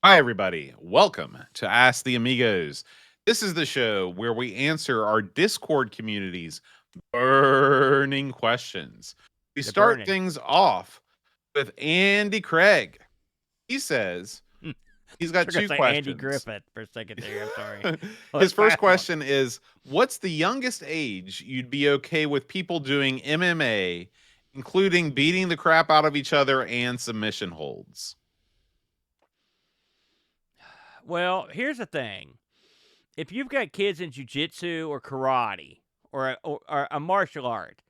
Hi, everybody. Welcome to Ask the Amigos. This is the show where we answer our Discord community's burning questions. We They're start burning. things off with Andy Craig. He says he's got You're gonna two say Andy questions. Griffith for a second there. I'm sorry. His Let's first fast one. question is, what's the youngest age you'd be okay with people doing MMA, including beating the crap out of each other and submission holds? Well, here's the thing: if you've got kids in jujitsu or karate or a martial art,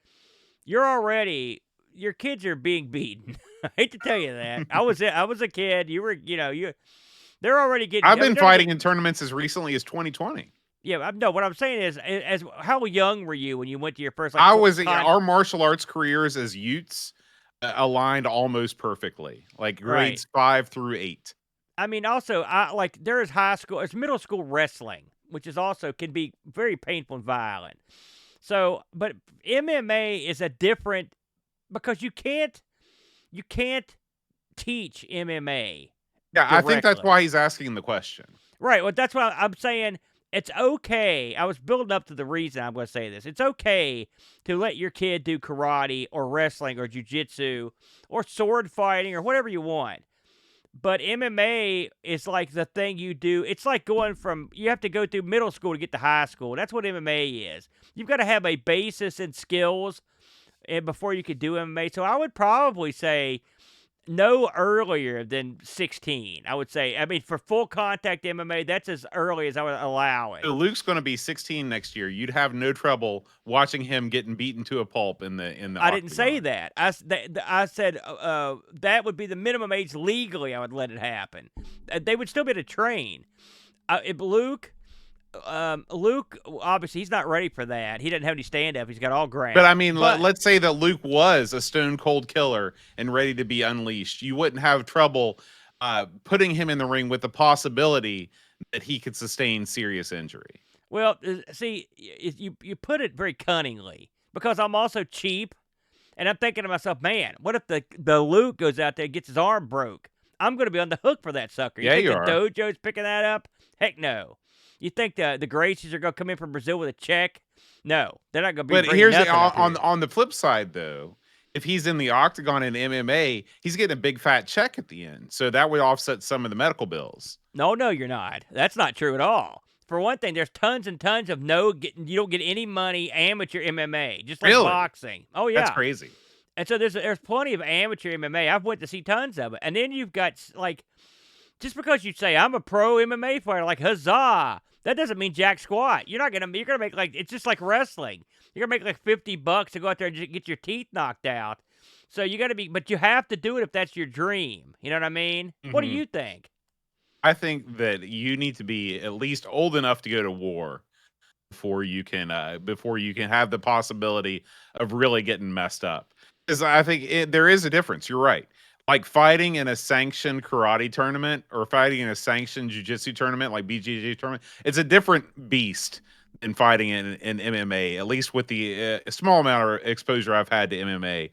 your kids are being beaten. I hate to tell you that. I was a kid. They're already getting. I've I mean, been fighting in tournaments as recently as 2020. yeah. No, what I'm saying is, as how young were you when you went to your first I was our martial arts careers as youths aligned almost perfectly, like right? grades 5 through 8. I mean, also, there is high school, it's middle school wrestling, which is also can be very painful and violent. So, but MMA is a different because you can't teach MMA Yeah, I think that's directly. why he's asking the question. Right. Well, that's why I'm saying it's okay. I was building up to the reason I'm going to say this. It's okay to let your kid do karate or wrestling or jujitsu or sword fighting or whatever you want. But MMA is like the thing you do. It's like you have to go through middle school to get to high school. That's what MMA is. You've got to have a basis in skills before you could do MMA. So I would probably say no earlier than 16. I would say. I mean, for full contact MMA, that's as early as I would allow it. So Luke's going to be 16 next year. You'd have no trouble watching him getting beaten to a pulp in the I didn't say octagon. that. I said that would be the minimum age legally. I would let it happen. They would still be able to train. If Luke, obviously, he's not ready for that. He doesn't have any stand up. He's got all But ground. I mean, But let's say that Luke was a stone cold killer and ready to be unleashed. You wouldn't have trouble putting him in the ring with the possibility that he could sustain serious injury. well, see, you put it very cunningly because I'm also cheap, and I'm thinking to myself, man, what if the Luke goes out there and gets his arm broke? I'm going to be on the hook for that sucker. You Yeah, think you the are. dojo's picking that up? Heck no. You think the Gracies are going to come in from Brazil with a check? No, they're not going to be But bringing here's nothing up on here. on the flip side, though. If he's in the octagon in MMA, he's getting a big fat check at the end, so that would offset some of the medical bills. No, you're not. That's not true at all. For one thing, there's tons and tons of you don't get any money amateur MMA, just like Really? boxing. Oh That's yeah. crazy. And so there's plenty of amateur MMA. I've went to see tons of it. And then you've got like just because you say I'm a pro MMA fighter, like huzzah, that doesn't mean jack squat. You're gonna make like it's just like wrestling. You're gonna make like $50 to go out there and just get your teeth knocked out. So you got to be, but you have to do it if that's your dream. You know what I mean? What do Mhm. you think? I think that you need to be at least old enough to go to war before you can have the possibility of really getting messed up. Because I think there is a difference. You're right. Like fighting in a sanctioned karate tournament or fighting in a sanctioned jujitsu tournament, like BJJ tournament, it's a different beast than fighting in MMA. At least with the small amount of exposure I've had to MMA,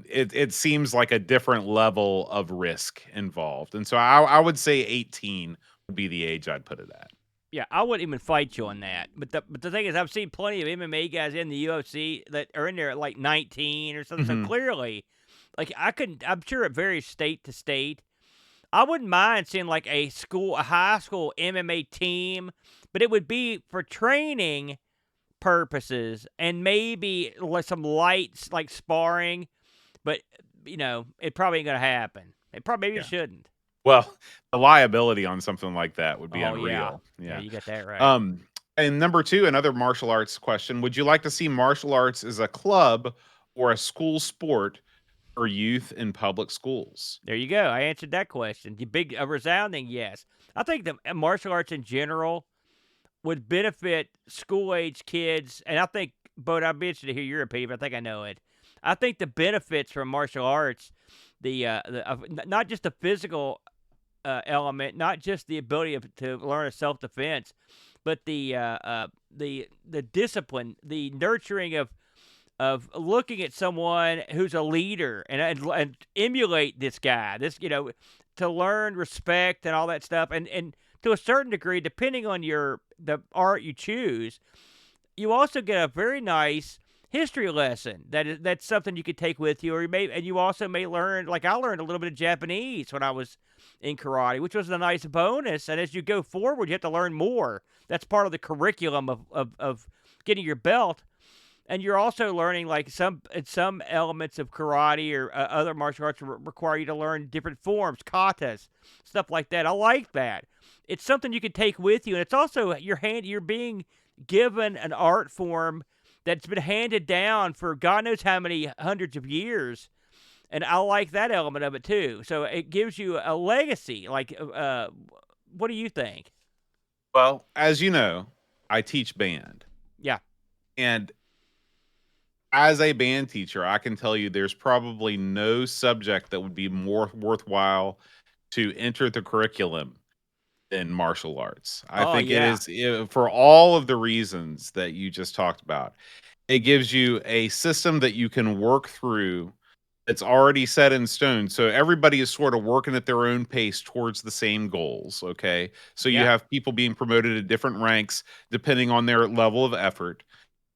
it seems like a different level of risk involved. And so I would say 18 would be the age I'd put it at. Yeah, I wouldn't even fight you on that. But the thing is, I've seen plenty of MMA guys in the UFC that are in there at like 19 or something. So Mhm. clearly, like I couldn't. I'm sure it varies state to state. I wouldn't mind seeing like a high school MMA team, but it would be for training purposes and maybe like some lights like sparring. But it probably ain't gonna happen. Maybe it Yeah. shouldn't. Well, the liability on something like that would be Oh yeah, unreal. yeah, Yeah. you got that right. Um, and number two, another martial arts question. Would you like to see martial arts as a club or a school sport for youth in public schools? There you go. I answered that question. A resounding yes. I think the martial arts in general would benefit school age kids, and I think, but I'd be interested to hear your opinion. But I think I know it. I think the benefits from martial arts, not just the physical element, not just the ability to learn a self defense, but the discipline, the nurturing of looking at someone who's a leader and emulate this guy. to learn respect and all that stuff, and to a certain degree, depending on the art you choose, you also get a very nice history lesson that's something you could take with you, and you also may learn, like I learned a little bit of Japanese when I was in karate, which was a nice bonus. And as you go forward, you have to learn more. That's part of the curriculum of getting your belt. And you're also learning, like, some elements of karate or other martial arts require you to learn different forms, katas, stuff like that. I like that. It's something you can take with you, and it's also you're being given an art form that's been handed down for God knows how many hundreds of years, and I like that element of it too. So it gives you a legacy. Like, what do you think? Well, as you know, I teach band. Yeah, And as a band teacher, I can tell you there's probably no subject that would be more worthwhile to enter the curriculum than martial arts. I oh think it yeah, is for all of the reasons that you just talked about. It gives you a system that you can work through that's already set in stone. So everybody is sort of working at their own pace towards the same goals. Okay. So you yeah, have people being promoted at different ranks depending on their level of effort.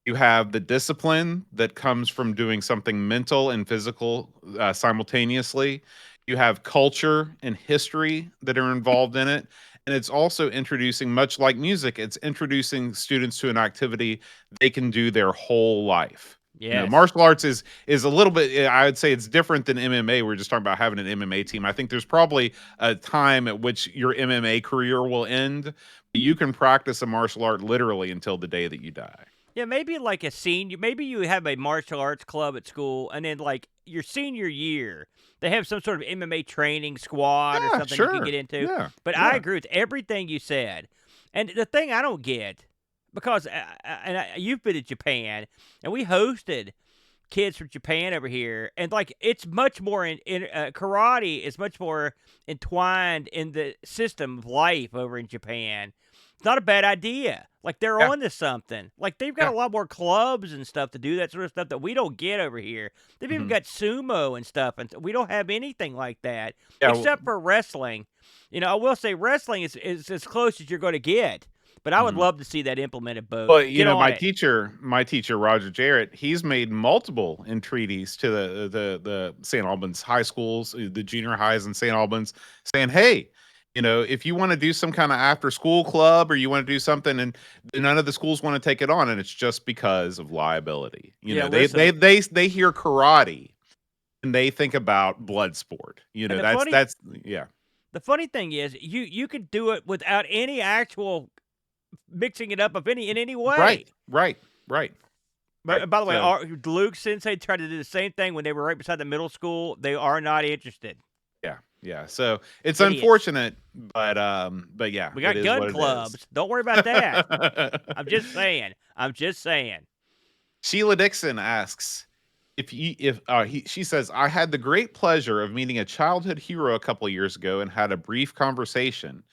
You have the discipline that comes from doing something mental and physical simultaneously. You have culture and history that are involved in it. And it's also introducing, much like music, it's introducing students to an activity they can do their whole life. You know, yes. martial arts is a little bit, I would say it's different than MMA. We're just talking about having an MMA team. I think there's probably a time at which your MMA career will end, but you can practice a martial art literally until the day that you die. Yeah, maybe like a senior. Maybe you have a martial arts club at school, and then like your senior year, they have some sort of MMA training squad or Yeah, something you can get sure. into. Yeah, But I yeah. agree with everything you said. And the thing I don't get, because you've been to Japan, and we hosted kids from Japan over here, and like it's much more in karate is much more entwined in the system of life over in Japan. It's not a bad idea. Like they're Yeah, on to something. Like they've got yeah. a lot more clubs and stuff to do that sort of stuff that we don't get over here. They've even Mhm. got sumo and stuff, and we don't have anything like that Yeah, well, except for wrestling. I will say wrestling is as close as you're going to get. But I would mhm. love to see that implemented, Boat. Well, Get on my it. teacher, Roger Jarrett, he's made multiple entreaties to the St. Albans high schools, the junior highs in St. Albans, saying, "Hey, if you want to do some kind of after school club or you want to do something, and none of the schools want to take it on, and it's just because of liability. Yeah, They listen. they hear karate and they think about blood sport. And That's yeah, the funny thing is, you could do it without any actual mixing it up of in any right, way. right, right, right. But by the way, So Luke Sensei tried to do the same thing when they were right beside the middle school. They are not interested. yeah, yeah. So it's Idiots. unfortunate, but yeah, We it got is gun what it is. clubs. Don't worry about that. I'm just saying. I'm just saying. Sheila Dixon asks she says, I had the great pleasure of meeting a childhood hero a couple of years ago and had a brief conversation.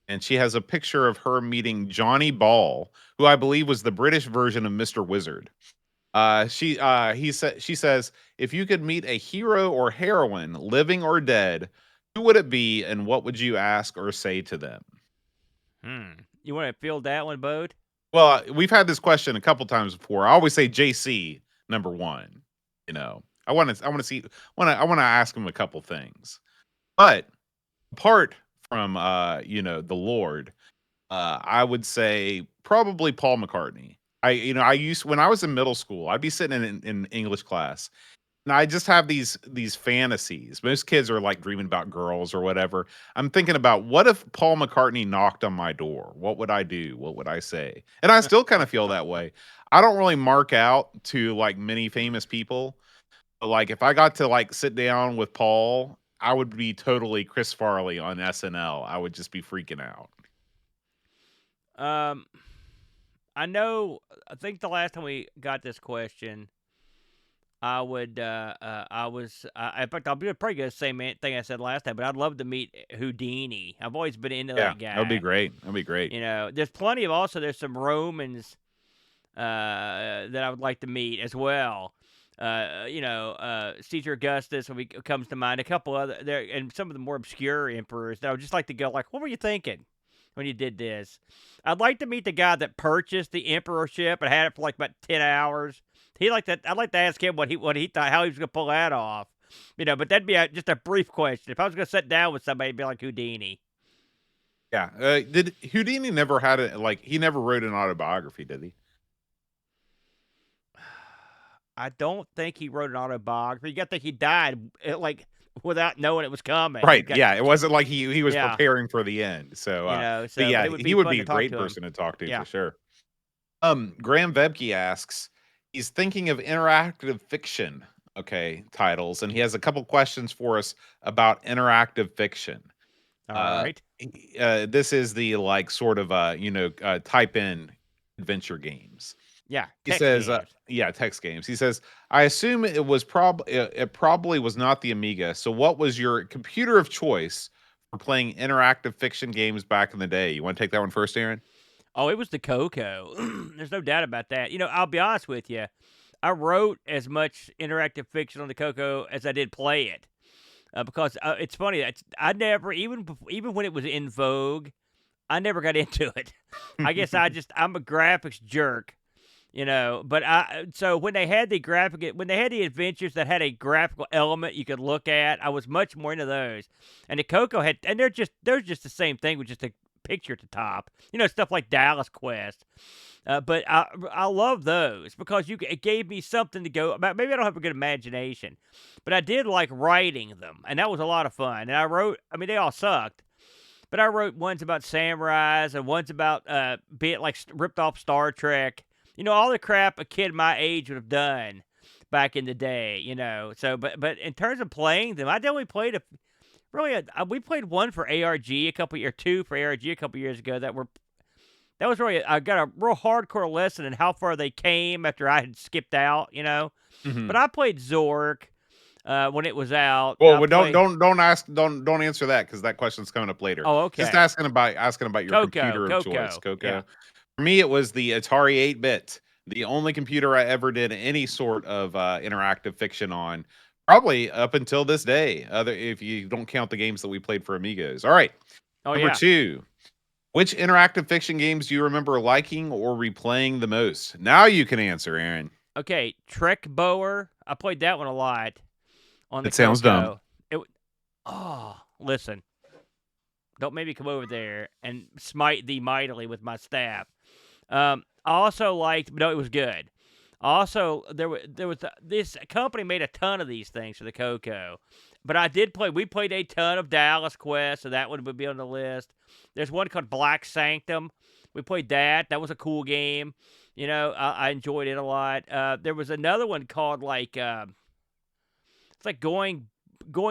And she has a picture of her meeting Johnny Ball, who I believe was the British version of Mr. Wizard. She says, if you could meet a hero or heroine, living or dead, who would it be and what would you ask or say to them? You want to field that one, Bode? Well, we've had this question a couple times before. I always say JC number one. I want to see I want to ask him a couple things. But apart from the Lord, I would say probably Paul McCartney. I used when I was in middle school, I'd be sitting in English class and I just have these fantasies. Most kids are like dreaming about girls or whatever. I'm thinking about what if Paul McCartney knocked on my door? What would I do? What would I say? And I still kind of feel that way. I don't really mark out to like many famous people. But like if I got to like sit down with Paul, I would be totally Chris Farley on SNL. I would just be freaking out. Um, I know. I think the last time we got this question, I would. I was. In fact, I'll be probably gonna say thing I said last time, but I'd love to meet Houdini. I've always been into Yeah, that that would be guy. great. That'd be great. There's plenty of also. There's some Romans that I would like to meet as well. Caesar Augustus comes to mind. A couple other there, and some of the more obscure emperors that I would just like to go like, what were you thinking when you did this? I'd like to meet the guy that purchased the emperorship and had it for like about 10 hours. He like that. I'd like to ask him what he thought, how he was gonna pull that off. But that'd be just a brief question. If I was gonna sit down with somebody, it'd be like Houdini. Yeah. Did Houdini never had it? Like he never wrote an autobiography, did he? I don't think he wrote an autobiography. You got to think he died like without knowing it was coming. He Right. got Yeah. It wasn't like he was yeah, preparing for the end. So, but but yeah, it would he be would fun be to a talk great to him. person to talk to for Yeah. sure. Graham Vebke asks, he's thinking of interactive fiction, okay, titles, and he has a couple questions for us about interactive fiction. All Uh, right. this is the like sort of type in adventure games. Yeah, He text says, games. yeah, text games. He says, I assume it probably was not the Amiga. So, what was your computer of choice for playing interactive fiction games back in the day? You want to take that one first, Aaron? Oh, it was the Coco. There's no doubt about that. I'll be honest with you. I wrote as much interactive fiction on the Coco as I did play it. Because it's funny that I never, even when it was in vogue, I never got into it. I guess I'm a graphics jerk. But so when they had the adventures that had a graphical element you could look at, I was much more into those. And the Coco had, and they're just the same thing with just a picture at the top. Stuff like Dallas Quest. But I love those because it gave me something to go about. Maybe I don't have a good imagination, but I did like writing them, and that was a lot of fun. And I wrote. I mean, they all sucked, but I wrote ones about samurais and ones about be it like ripped off Star Trek. All the crap a kid my age would have done back in the day. But in terms of playing them, I only played we played one for ARG two for ARG a couple years ago that was really I got a real hardcore lesson in how far they came after I had skipped out. Hmm. But I played Zork when it was out. Well, I played. don't answer that because that question's coming up later. Oh, Just okay. asking about your Coco, computer of choice, Coco. Yeah. Coco. For me, it was the Atari 8-bit, the only computer I ever did any sort of interactive fiction on, probably up until this day. Other if you don't count the games that we played for Amigos. All right, Oh, number yeah. 2. Which interactive fiction games do you remember liking or replaying the most? Now you can answer, Aaron. Okay. Trek Bower. I played that one a lot on the It sounds dumb. Coco. Listen. Don't make me come over there and smite thee mightily with my staff. I also liked, no, it was good. Also, this company made a ton of these things for the Coco, but we played a ton of Dallas Quest, so that one would be on the list. There's one called Black Sanctum. We played that. That was a cool game. I enjoyed it a lot. There was another one called it's like going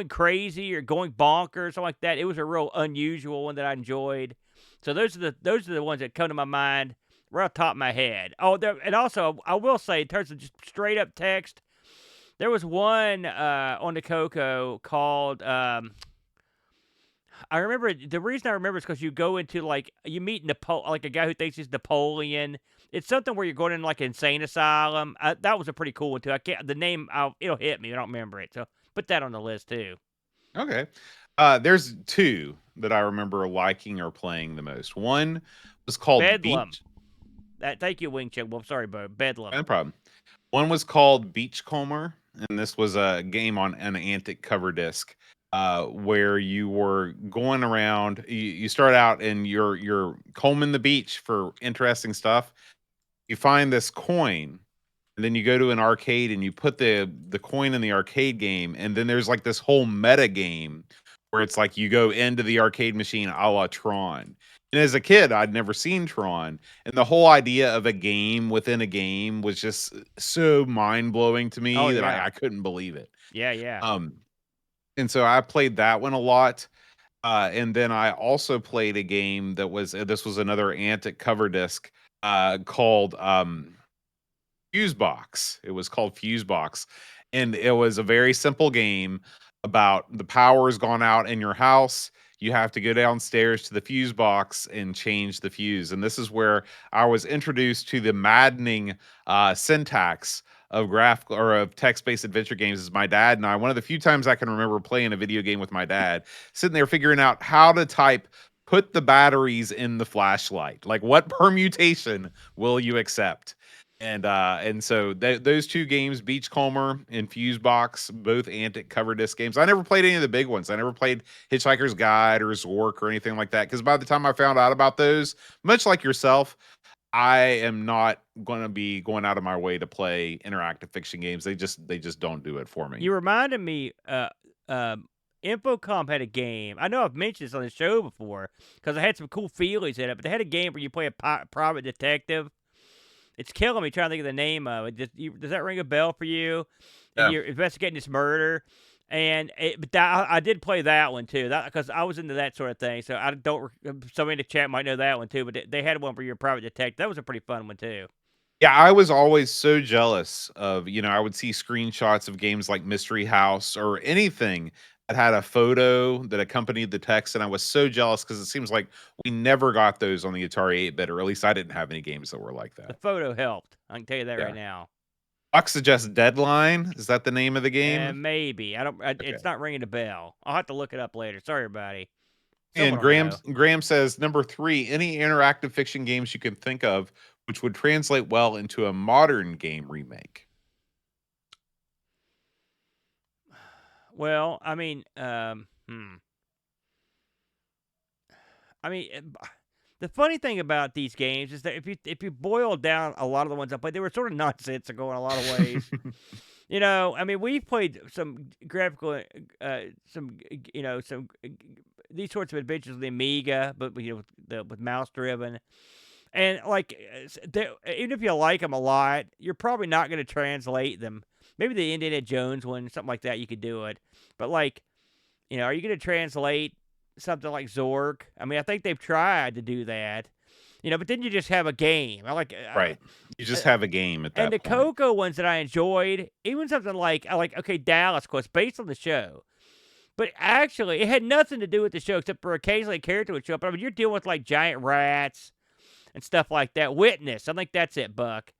crazy or going bonkers, something like that. It was a real unusual one that I enjoyed. So those are the ones that come to my mind right off the top of my head. Oh, and also I will say in terms of just straight up text, there was one on the Coco called. I remember the reason I remember is because you go into you meet like a guy who thinks he's Napoleon. It's something where you're going in like an insane asylum. That was a pretty cool one too. I can't the name. It'll hit me. I don't remember it. So put that on the list too. Okay. There's 2 that I remember liking or playing the most. One was called Bedlam. Beach. Thank you, Wing Chun. Well, sorry, Bo. Bedlam. No problem. One was called Beachcomber, and this was a game on an Antic cover disc, where you were going around. You start out and you're combing the beach for interesting stuff. You find this coin, and then you go to an arcade and you put the coin in the arcade game, and then there's like this whole meta game where it's like you go into the arcade machine a la Tron. And as a kid, I'd never seen Tron, and the whole idea of a game within a game was just so mind blowing to Oh me that yeah. I couldn't believe it. Yeah, yeah. Um, and so I played that one a lot. And then I also played a game that was this was another Antic cover disc called Fusebox. It was called Fusebox, and it was a very simple game about the power's gone out in your house. You have to go downstairs to the fuse box and change the fuse. And this is where I was introduced to the maddening syntax of graphical or of text-based adventure games is my dad and I. One of the few times I can remember playing a video game with my dad, sitting there figuring out how to type put the batteries in the flashlight. Like what permutation will you accept? And so those two games, Beachcomber and Fusebox, both Antic cover disc games. I never played any of the big ones. I never played Hitchhiker's Guide or Zork or anything like that. Because by the time I found out about those, much like yourself, I am not going to be going out of my way to play interactive fiction games. They just don't do it for me. You reminded me, Infocom had a game. I know I've mentioned this on the show before because I had some cool feelies in it, but they had a game where you play a private detective. It's killing me trying to think of the name of it. Does that ring a bell for you? And Yeah. you're investigating this murder. I did play that one too, because I was into that sort of thing. So I don't. Somebody in the chat might know that one too. But they had one for your private detective. That was a pretty fun one too. Yeah, I was always so jealous of, I would see screenshots of games like Mystery House or anything that had a photo that accompanied the text, and I was so jealous because it seems like we never got those on the Atari 8-bit, or at least I didn't have any games that were like The that. photo helped. I can tell you that Yeah. right now. Fox suggests Deadline. Is that the name of the game? Maybe I don't. Okay. It's not ringing a bell. I'll have to look it up later. Sorry, everybody. And Someone will know. Graham says number 3, any interactive fiction games you can think of which would translate well into a modern game remake. Well, I mean, the funny thing about these games is that if you boil down a lot of the ones I played, they were sort of nonsensical in a lot of ways. We've played some graphical, some these sorts of adventures with the Amiga, but with mouse driven, and even if you like them a lot, you're probably not going to translate them. Maybe the Indiana Jones one, something like that, you could do it, but are you going to translate something like Zork? I think they've tried to do that. But then you just have a game. Right. You just have a game at that point. And the Coco ones that I enjoyed, even something like Dallas, of course, based on the show. But actually, it had nothing to do with the show except for occasionally a character would show up. You're dealing with giant rats and stuff like that. Witness, I think that's it, Buck.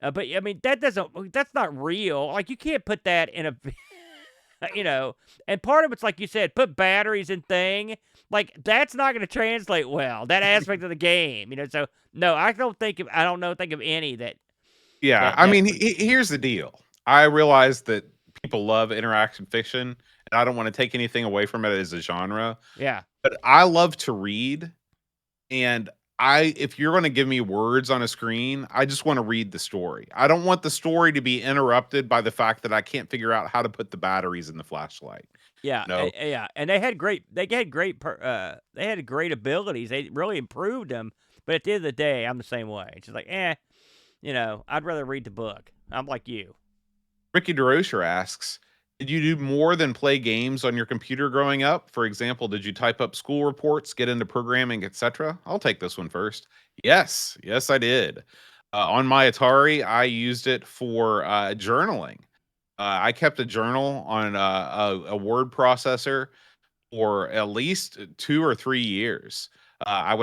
That's not real. You can't put that in a and part of it's like you said, put batteries in thing. That's not going to translate well. That aspect of the game, So no, I don't think of any that. Yeah, here's the deal. I realize that people love interaction fiction, and I don't want to take anything away from it as a genre. Yeah, but I love to read, and if you're going to give me words on a screen, I just want to read the story. I don't want the story to be interrupted by the fact that I can't figure out how to put the batteries in the flashlight. Yeah, No. Yeah, and they had great abilities. They really improved them. But at the end of the day, I'm the same way. It's just I'd rather read the book. I'm like you. Ricky DeRocher asks, did you do more than play games on your computer growing up? For example, did you type up school reports, get into programming, etc.? I'll take this one first. Yes, I did. On my Atari, I used it for journaling. I kept a journal on a word processor for at least 2 or 3 years. I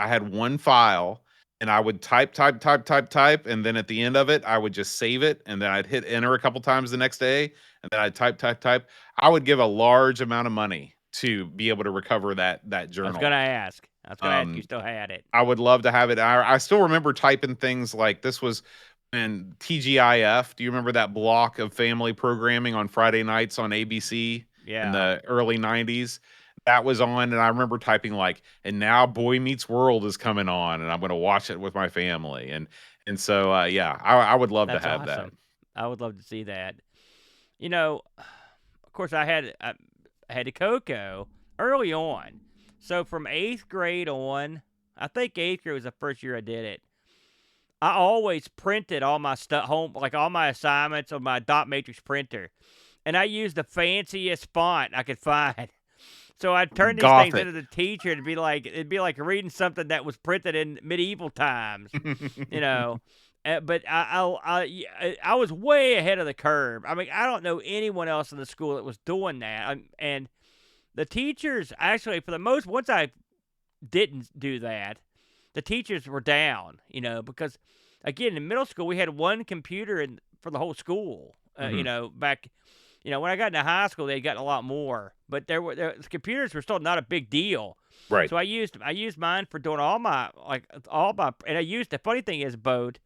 had one file, and I would type, and then at the end of it, I would just save it, and then I'd hit enter a couple times the next day, and then I'd type. I would give a large amount of money to be able to recover that journal. I was gonna ask. You still had it. I would love to have it. I still remember typing things like this was in TGIF. Do you remember that block of family programming on Friday nights on ABC? Yeah. In the early 90s? That was on, and I remember typing and now Boy Meets World is coming on, and I'm going to watch it with my family. And so, I would love to have awesome. that. I would love to see that. Of course, I had a Coco early on. So from 8th grade on, I think 8th grade was the first year I did it. I always printed all my stuff home, all my assignments on my dot matrix printer. And I used the fanciest font I could find. So I'd turn these things into the teacher. It'd be like reading something that was printed in medieval times, But I was way ahead of the curve. I don't know anyone else in the school that was doing that. And the teachers actually, for the most, once I didn't do that, the teachers were down, because again, in middle school we had one computer for the whole school. Mhm. Back, when I got into high school, they'd gotten a lot more, but the computers were still not a big deal. Right. So I used mine for doing all my, and I used, the funny thing is, Bode,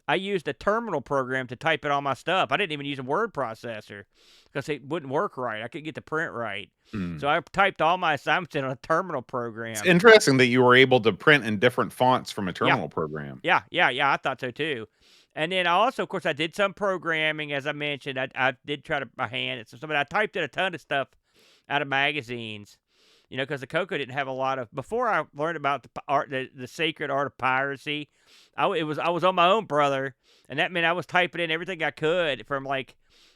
I used a terminal program to type in all my stuff. I didn't even use a word processor because it wouldn't work right. I couldn't get the print right. Mm. So I typed all my assignments in a terminal It's program. interesting that you were able to print in different fonts from a Yeah, terminal program. yeah, yeah, yeah. I thought so too. And then I also, of course, I did some programming, as I mentioned. I did try to by hand. I typed in a ton of stuff out of magazines. Because the Coco didn't have a lot of. Before I learned about the sacred art of piracy, I was on my own, brother, and that meant I was typing in everything I could from like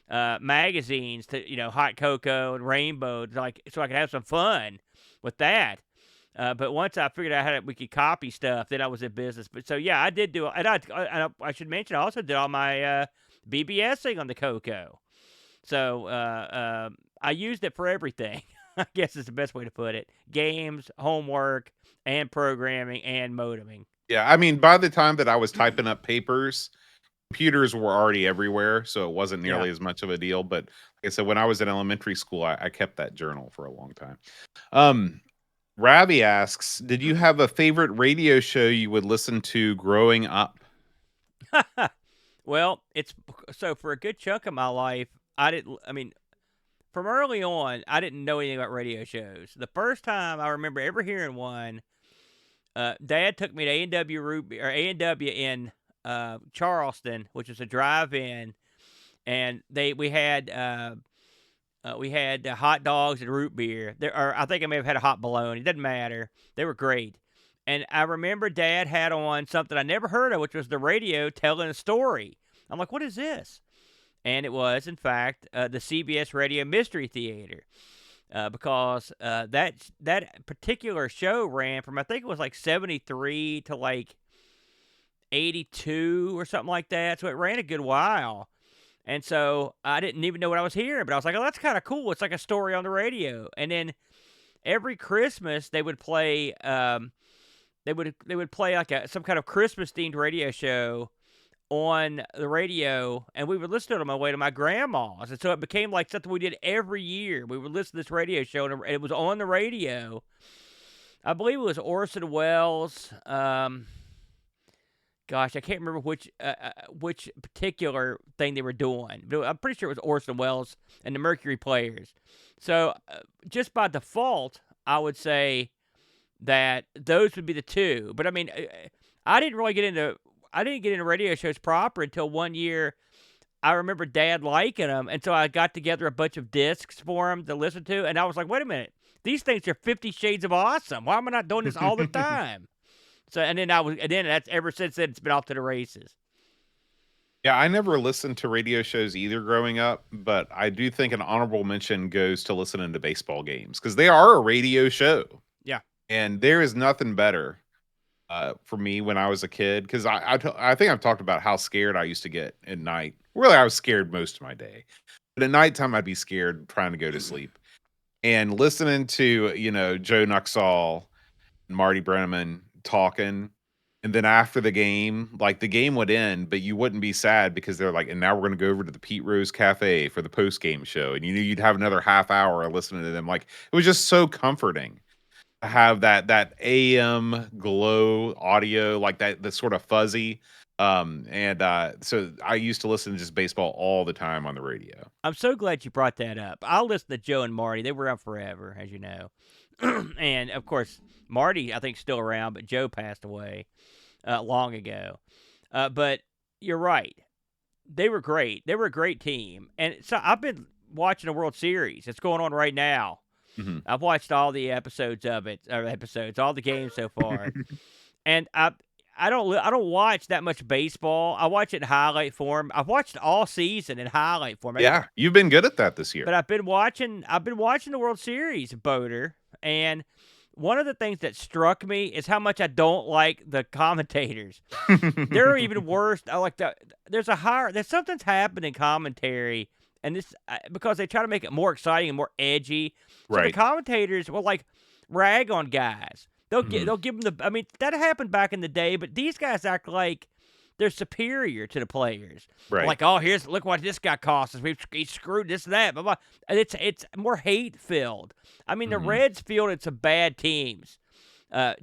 magazines to Hot Cocoa and Rainbow, like so I could have some fun with that. But once I figured out we could copy stuff, then I was in business. But so yeah, I did do, and I should mention I also did all my BBSing on the Coco. So I used it for everything. I guess is the best way to put it. Games, homework, and programming and modeming. Yeah, I mean, by the time that I was typing up papers, computers were already everywhere, so it wasn't Yeah. nearly as much of a deal. But like I said, when I was in elementary school, I kept that journal for a long time. Um, Ravi asks, did you have a favorite radio show you would listen to growing up? Well, it's so for a good chunk of my life, I didn't. I mean, from early on, I didn't know anything about radio shows. The first time I remember ever hearing one, Dad took me to A&W A&W in Charleston, which is a drive-in, and we had hot dogs and root beer. I think I may have had a hot bologna. It doesn't matter. They were great. And I remember Dad had on something I never heard of, which was the radio telling a story. I'm like, what is this? And it was, in fact, the CBS Radio Mystery Theater. Because that particular show ran from, I think it was like 73 to like 82 or something like that. So it ran a good while. And so I didn't even know what I was hearing, but I was like, oh, that's kind of cool. It's like a story on the radio. And then every Christmas they would play they would play like some kind of Christmas themed radio show on the radio, and we would listen to it on my way to my grandma's. And so it became like something we did every year. We would listen to this radio show, and it was on the radio. I believe it was Orson Welles. Gosh, I can't remember which particular thing they were doing. But I'm pretty sure it was Orson Welles and the Mercury Players. So just by default, I would say that those would be the two. But I mean, I didn't get into radio shows proper until one year. I remember Dad liking them, and so I got together a bunch of discs for him to listen to, and I was like, wait a minute, these things are 50 Shades of Awesome. Why am I not doing this all the time? So, and then that's ever since then, it's been off to the races. Yeah, I never listened to radio shows either growing up, but I do think an honorable mention goes to listening to baseball games because they are a radio show. Yeah. And there is nothing better for me when I was a kid because I think I've talked about how scared I used to get at night. Really, I was scared most of my day, but at nighttime I'd be scared trying to go to sleep. And listening to Joe Nuxall and Marty Brenneman talking, and then after the game, like the game would end, but you wouldn't be sad because they're like, and now we're going to go over to the Pete Rose Cafe for the post game show, and you knew you'd have another half hour listening to them. Like it was just so comforting have that AM glow audio like that, the sort of fuzzy. So I used to listen to just baseball all the time on the radio. I'm so glad you brought that up. I'll listen to Joe and Marty. They were around forever, as you know. And of course, Marty, I think, still around, but Joe passed away long ago. But you're right. They were great. They were a great team. And so I've been watching the World Series. It's going on right now. Mhm. I've watched all the episodes of it, all the games so far, and I don't watch that much baseball. I watch it in highlight form. I've watched all season in highlight form. Yeah, you've been good at that this year. But I've been watching the World Series, Boater, and one of the things that struck me is how much I don't like the commentators. They're even worse. There's something's happened in commentary. And this because they try to make it more exciting and more edgy. So the Right. commentators will like rag on guys. They'll give them I mean, that happened back in the day, but these guys act like they're superior to the players. Right. Like, oh, look what this guy cost us. He screwed this and that. Blah, blah. And it's more hate filled. I mean, the Mhm. Reds fielded some bad teams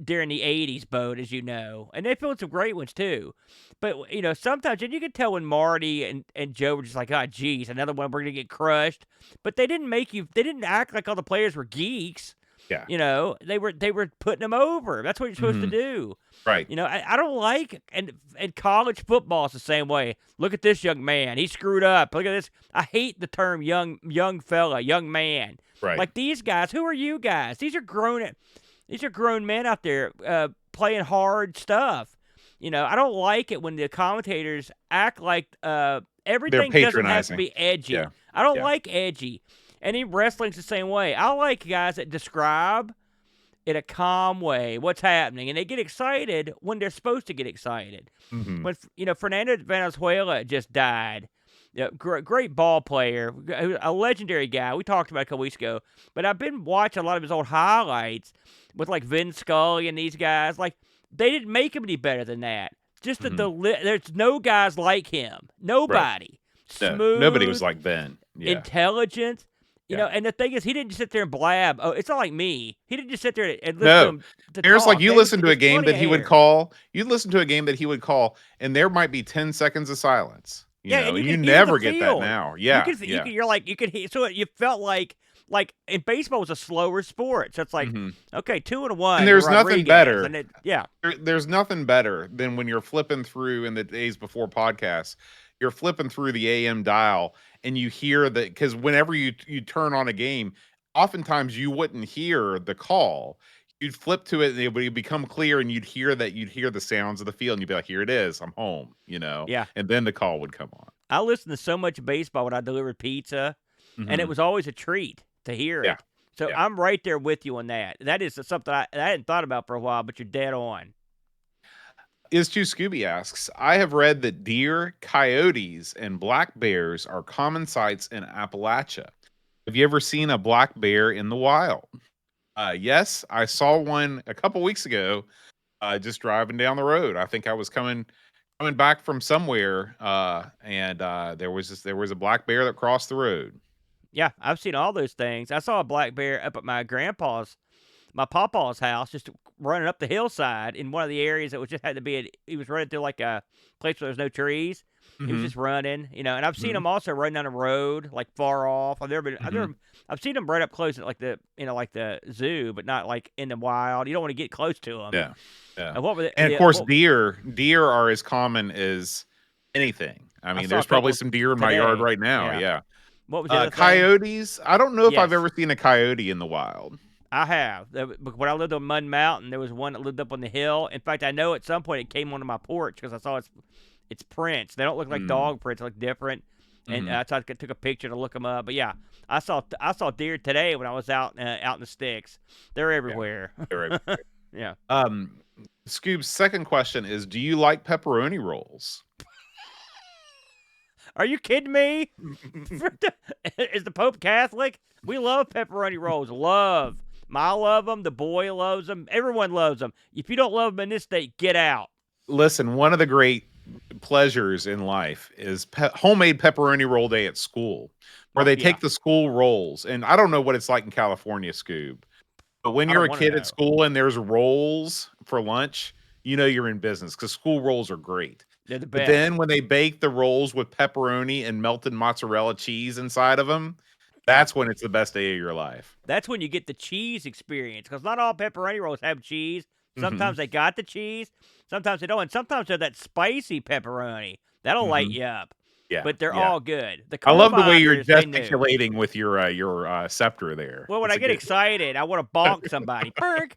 during the '80s, boat, as you know, and they fielded some great ones too. But sometimes, and you can tell when Marty and Joe were just like, oh, geez, another one, we're gonna get crushed. But they didn't act like all the players were geeks. Yeah. They were putting them over. That's what you're supposed to Mhm. do. Right. I don't like, and college football is the same way. Look at this young man. He screwed up. Look at this. I hate the term young fella, young man. Right. Like these guys, who are you guys? These are grown men out there playing hard stuff. I don't like it when the commentators act like everything doesn't have to patronizing. be edgy. Yeah. I don't Yeah. like edgy. And in wrestling's the same way. I like guys that describe in a calm way what's happening, and they get excited when they're supposed to get excited. Mhm. When Fernando Valenzuela just died, great ball player, a legendary guy. We talked about it a couple weeks ago, but I've been watching a lot of his old highlights with like Vin Scully and these guys. Like they didn't make him any better than that. Just Mhm. there's no guys like him. Nobody. No, Smooth. nobody was like Ben. Yeah. Intelligent. Yeah. And the thing is, he didn't just sit there and blab. Oh, it's not like me. He didn't just sit there and listen No. to him to There's talk. like you listen to a There's game plenty that of he would hair. call. You'd listen to a game that he would call, and there might be 10 seconds of silence. And You could hear never the get that field. now. Yeah. You could hear. So you felt like in baseball was a slower sport. So it's like, Mhm. okay, 2-1. And there's nothing Rodriguez, better. And There's nothing better than when you're flipping through in the days before podcasts. You're flipping through the AM dial, and you hear that because whenever you turn on a game, oftentimes you wouldn't hear the call. You'd flip to it, and it would become clear, and you'd hear the sounds of the field, and you'd be like, "Here it is, I'm home," Yeah. and then the call would come on. I listened to so much baseball when I delivered pizza, and it Mhm. was always a treat to hear Yeah. it. So Yeah. I'm right there with you on that. That is something I hadn't thought about for a while, but you're dead on. Is Too Scooby asks, I have read that deer, coyotes, and black bears are common sights in Appalachia. Have you ever seen a black bear in the wild? Yes, I saw one a couple weeks ago, just driving down the road. I think I was coming back from somewhere, and there was a black bear that crossed the road. Yeah, I've seen all those things. I saw a black bear up at my pawpaw's house, just running up the hillside in one of the areas that was just had to be. He was running through like a place where there's no trees. He was Mhm. just running, and I've seen Mhm. him also running down a road like far off. I've seen him right up close at like like the zoo, but not like in the wild. You don't want to get close to him. Yeah, yeah. And what were And of course, deer are as common as anything. I mean, saw a there's probably couple some deer in my yard today. right now. Yeah. Yeah. What was the other thing? Coyotes. I don't know if I've Yes. ever seen a coyote in the wild. I have. When I lived on Mud Mountain, there was one that lived up on the hill. In fact, I know at some point it came onto my porch because I saw its prints. They don't look like dog prints; they look different. And so I took a picture to look them up. But yeah, I saw deer today when I was out in the sticks. They're everywhere. They're everywhere. Yeah. Scoob's second question is, do you like pepperoni rolls? Are you kidding me? Is the Pope Catholic? We love pepperoni rolls. I love them. The boy loves them. Everyone loves them. If you don't love them in this state, get out. Listen, one of the great pleasures in life is homemade pepperoni roll day at school, where they take the school rolls. And I don't know what it's like in California, Scoob, but when you're a kid at school and there's rolls for lunch, you're in business because school rolls are great. They're the But best. then when they bake the rolls with pepperoni and melted mozzarella cheese inside of them, that's when it's the best day of your life. That's when you get the cheese experience, because not all pepperoni rolls have cheese. Sometimes they got the cheese, sometimes they don't, and sometimes they're that spicy pepperoni. That'll light you up. Yeah, But they're yeah. all good. The I love the way you're Coal Miners, they knew. gesticulating with your scepter there. Well, when It's I a get good- excited, I want to bonk somebody. Berk.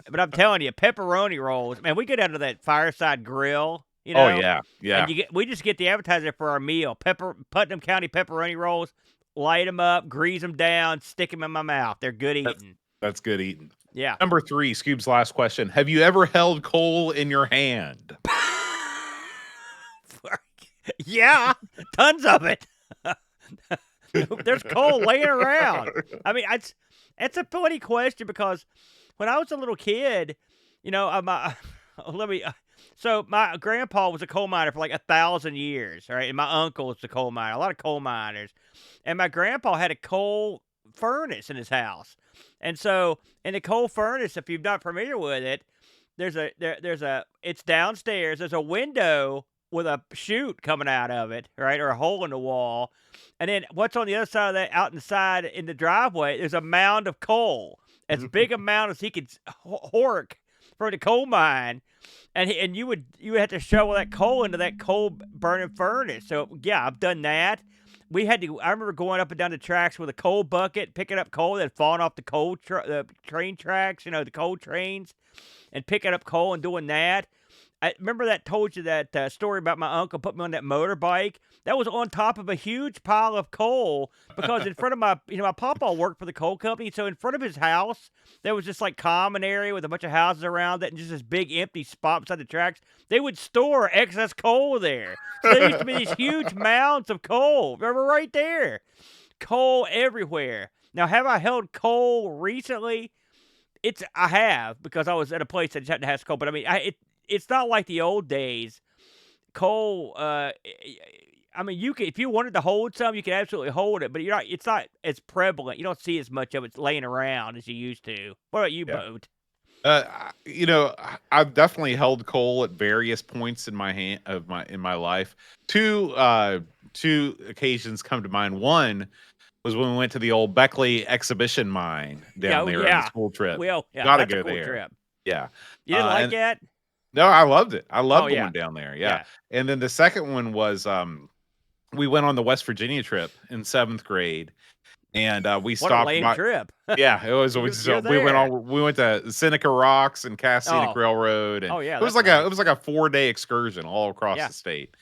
But I'm telling you, pepperoni rolls, man, we get out of that fireside grill, Oh yeah, yeah. and we just get the appetizer for our meal. Putnam County pepperoni rolls, light them up, grease them down, stick them in my mouth. They're good eating. That's good eating. Yeah. Number 3, Scoob's last question. Have you ever held coal in your hand? Yeah, tons of it. There's coal laying around. I mean, it's a funny question because when I was a little kid, let me. So my grandpa was a coal miner for like 1,000 years, right? And my uncle was a coal miner, a lot of coal miners. And my grandpa had a coal furnace in his house. And so in the coal furnace, if you're not familiar with it, there's a it's downstairs. There's a window with a chute coming out of it, right? Or a hole in the wall. And then what's on the other side of that, out inside in the driveway, there's a mound of coal. As big a mound as he could hork for the coal mine, and you would have to shovel that coal into that coal burning furnace. So yeah, I've done that. We had to. I remember going up and down the tracks with a coal bucket, picking up coal that had fallen off the train tracks. You know, the coal trains, and picking up coal and doing that. I remember that told you that story about my uncle put me on that motorbike. That was on top of a huge pile of coal because in front of my papa worked for the coal company. So in front of his house, there was this like common area with a bunch of houses around it and just this big empty spot beside the tracks. They would store excess coal there. So there used to be these huge mounds of coal. Remember right there. Coal everywhere. Now, have I held coal recently? I have because I was at a place that has coal, but I mean, it's not like the old days. Coal, I mean, you could if you wanted to hold some, you could absolutely hold it, but it's not as prevalent. You don't see as much of it laying around as you used to. What about you, Yeah. Boat? I've definitely held coal at various points in my life. Two occasions come to mind. One was when we went to the old Beckley exhibition mine Yeah, down oh, there on the yeah. school trip. Well, yeah, Gotta that's a go cool there. trip. Yeah. You didn't like And that? no, I loved it. I Oh, loved yeah. going down there. Yeah. Yeah. And then the second one was we went on the West Virginia trip in 7th grade, and we What a stopped lame by. trip. Yeah, it was. You're So there. we went to Seneca Rocks and Cass Scenic Oh. Railroad, and Oh, yeah, it was that's like nice. a 4-day excursion all across Yeah. the state.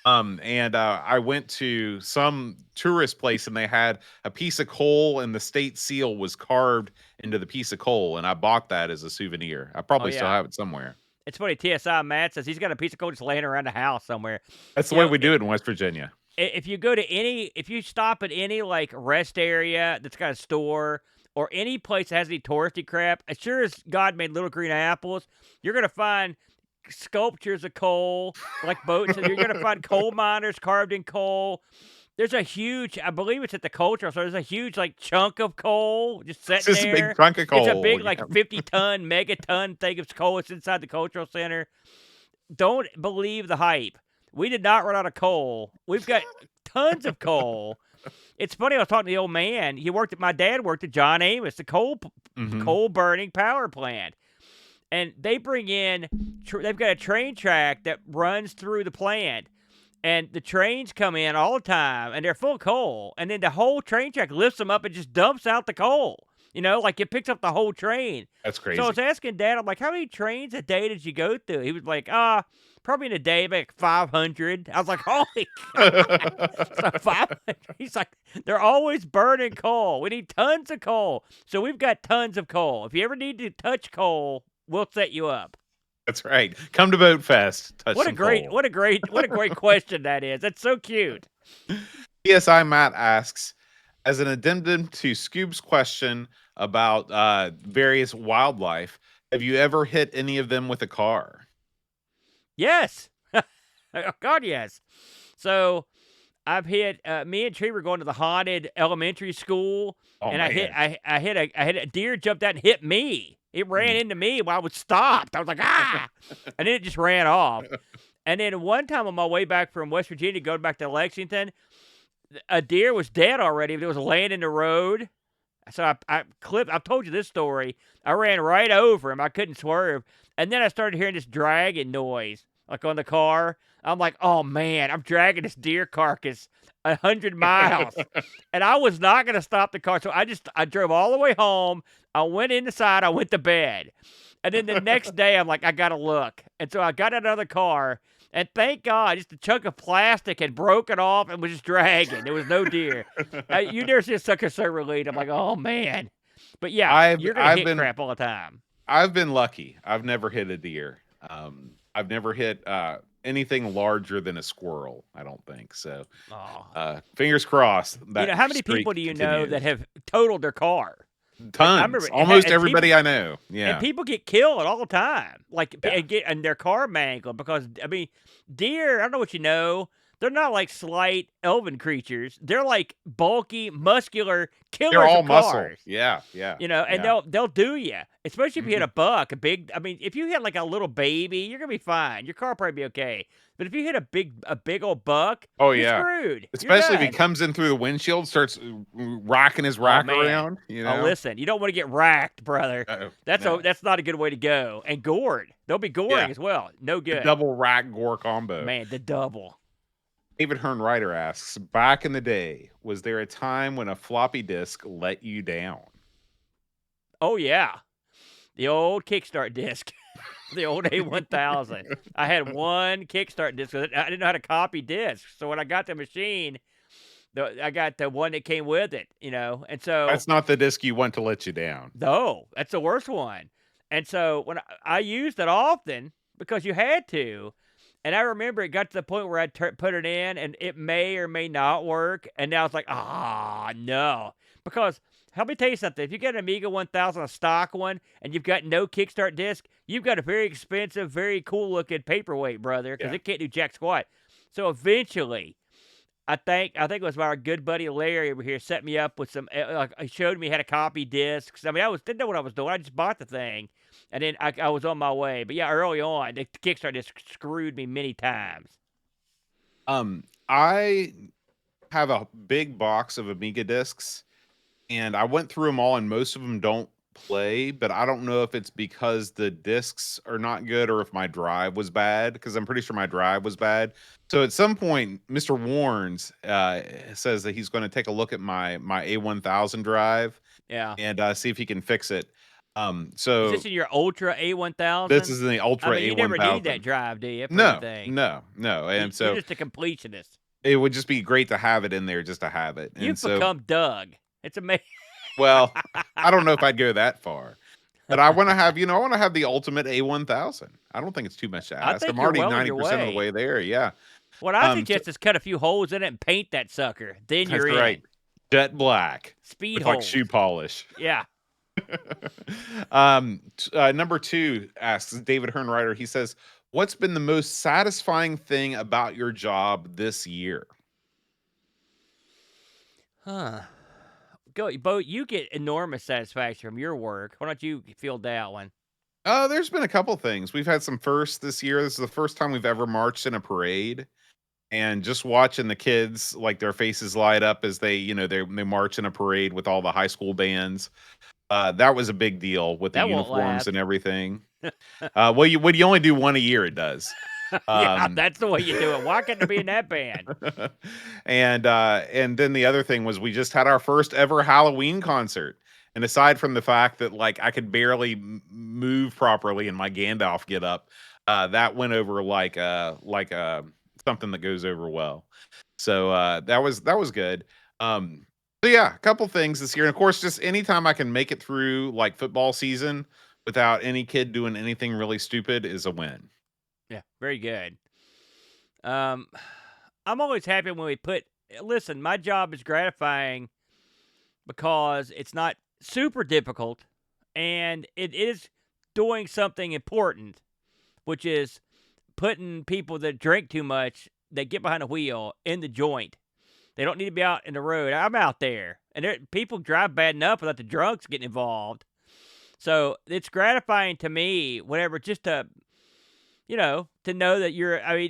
And I went to some tourist place, and they had a piece of coal, and the state seal was carved into the piece of coal, and I bought that as a souvenir. I Oh, probably still yeah. have it somewhere. It's funny, TSI Matt says he's got a piece of coal just laying around the house somewhere. That's the You way know, we do it in West Virginia. if you go to if you stop at any like rest area that's got a store or any place that has any touristy crap, as sure as God made little green apples, you're gonna find sculptures of coal, like boats, and you're gonna find coal miners carved in coal. There's a huge, I believe it's at the cultural store. There's a huge like chunk of coal just It's sitting just a big there. trunk of It's a coal. big Yeah. like 50-ton, megaton thing of coal. It's inside the cultural center. Don't believe the hype. We did not run out of coal. We've got tons of coal. It's funny. I was talking to the old man. My dad worked at John Amos, the Mhm. coal burning power plant, and they bring in. They've got a train track that runs through the plant, and the trains come in all the time, and they're full of coal, and then the whole train track lifts them up and just dumps out the coal. You know, like it picks up the whole train. That's So I was crazy. asking Dad, I'm like, how many trains a day did you go through? He was like, probably in a day, like 500. I was like, holy cow. So 500. He's like, they're always burning coal. We need tons of coal. So we've got tons of coal. If you ever need to touch coal, we'll set you up. That's right. Come to Boat Fest. Touch What a some great, coal. what a great question that is. That's so cute. PSI Matt asks, as an addendum to Scoob's question about various wildlife, have you ever hit any of them with a car? Yes. Oh, God, yes. So I've hit. Me and Tree were going to the haunted elementary school, Oh and man. I hit a deer jumped out and hit me. It ran into me while I was stopped. I was like, ah, and then it just ran off. And then one time on my way back from West Virginia, going back to Lexington, a deer was dead already, but it was laying in the road. So I've told you this story. I ran right over him. I couldn't swerve. And then I started hearing this dragging noise, like on the car. I'm like, oh man, I'm dragging this deer carcass 100 miles. And I was not going to stop the car. So I drove all the way home. I went inside. I went to bed. And then the next day, I'm like, I got to look. And so I got another car. And thank God, just a chunk of plastic had broken off and was just dragging. There was no deer. You never see a sucker so relieved. I'm like, oh man. But yeah, I've you're gonna I've hit been crap all the time. I've been lucky. I've never hit a deer. I've never hit anything larger than a squirrel. I don't think so. Oh. Fingers crossed You know, that how many streak people do you know continues. that have totaled their car? I remember, Tons. Almost and everybody I know. and Yeah. people get killed all the time, like Yeah. and their car mangled because I mean, deer. I don't know what you know. They're not like slight elven creatures. They're like bulky, muscular They're killers all of muscle. cars. Yeah. Yeah. And Yeah. they'll do you, especially if you hit Mhm. a buck, a big. I mean, if you hit like a little baby, you're gonna be fine. Your car probably be okay. But if you hit a big old buck, Oh, you're yeah. screwed. You're Especially if he done. comes in through the windshield, starts rocking his Oh rack man. around, you Oh know? listen, you don't want to get racked, brother. Uh-oh. That's No. that's not a good way to go. And gored. They'll be goring Yeah. as well. No The good. double rack gore combo. Man, the double. David Hearn Ryder asks, back in the day, was there a time when a floppy disk let you down? Oh yeah. The old kickstart disc. The old A1000. I had one kickstart disc. I didn't know how to copy discs. So when I got the machine, I got the one that came with it, And so That's not the disk you want to let you down. no, that's the worst one. And so when I used it often because you had to, and I remember it got to the point where I put it in and it may or may not work. And now it's like, no. Because let me tell you something. If you get an Amiga 1000, a stock one, and you've got no kickstart disc, you've got a very expensive, very cool looking paperweight, brother, because Yeah. it can't do jack squat. So eventually, I think it was our good buddy Larry over here set me up with some. Like he showed me how to copy discs. I mean, didn't know what I was doing. I just bought the thing, and then I was on my way. But yeah, early on, the Kickstarter disc screwed me many times. I have a big box of Amiga discs, and I went through them all, and most of them don't play, but I don't know if it's because the discs are not good or if my drive was bad, because I'm pretty sure my drive was bad. So at some point, Mr. Warnes says that he's going to take a look at my A1000 drive Yeah. and see if he can fix it. Is So this in your Ultra A1000? this is in the I Ultra mean, you never need that A1000. drive, do you, for No, anything? no, no. And You're so just a completionist. it would just be great to have it in there just to have it. And You've so, become Doug. It's amazing. well, I don't know if I'd go that far. But I want to have, I want to have the ultimate A1000. I don't think it's too much to I ask. think I'm you're already well on your 90% of the way. way there. Yeah. What I So- suggest is cut a few holes in it and paint that sucker. Then that's you're in. right. Jet black Speed with holes. like shoe polish. Yeah. Number 2 asks David Hearnrider. He says, "What's been the most satisfying thing about your job this year?" Huh. Go, Bo. You get enormous satisfaction from your work. Why don't you field that one? There's been a couple things. We've had some firsts this year. This is the first time we've ever marched in a parade. And just watching the kids, like their faces light up as they march in a parade with all the high school bands. That was a big deal with the That won't uniforms last. and everything. Well, when you only do one a year, it does. Yeah, that's the way you do it. Why couldn't I be in that band? And then the other thing was we just had our first ever Halloween concert. And aside from the fact that like I could barely move properly in my Gandalf get up, that went over like something that goes over well. So that was good. So yeah, a couple things this year. And of course, just anytime I can make it through like football season without any kid doing anything really stupid is a win. Yeah, very good. I'm always happy when we listen, my job is gratifying because it's not super difficult and it is doing something important, which is putting people that drink too much, that get behind the wheel, in the joint. They don't need to be out in the road. I'm out there. And people drive bad enough without the drunks getting involved. So it's gratifying to me whenever just to know that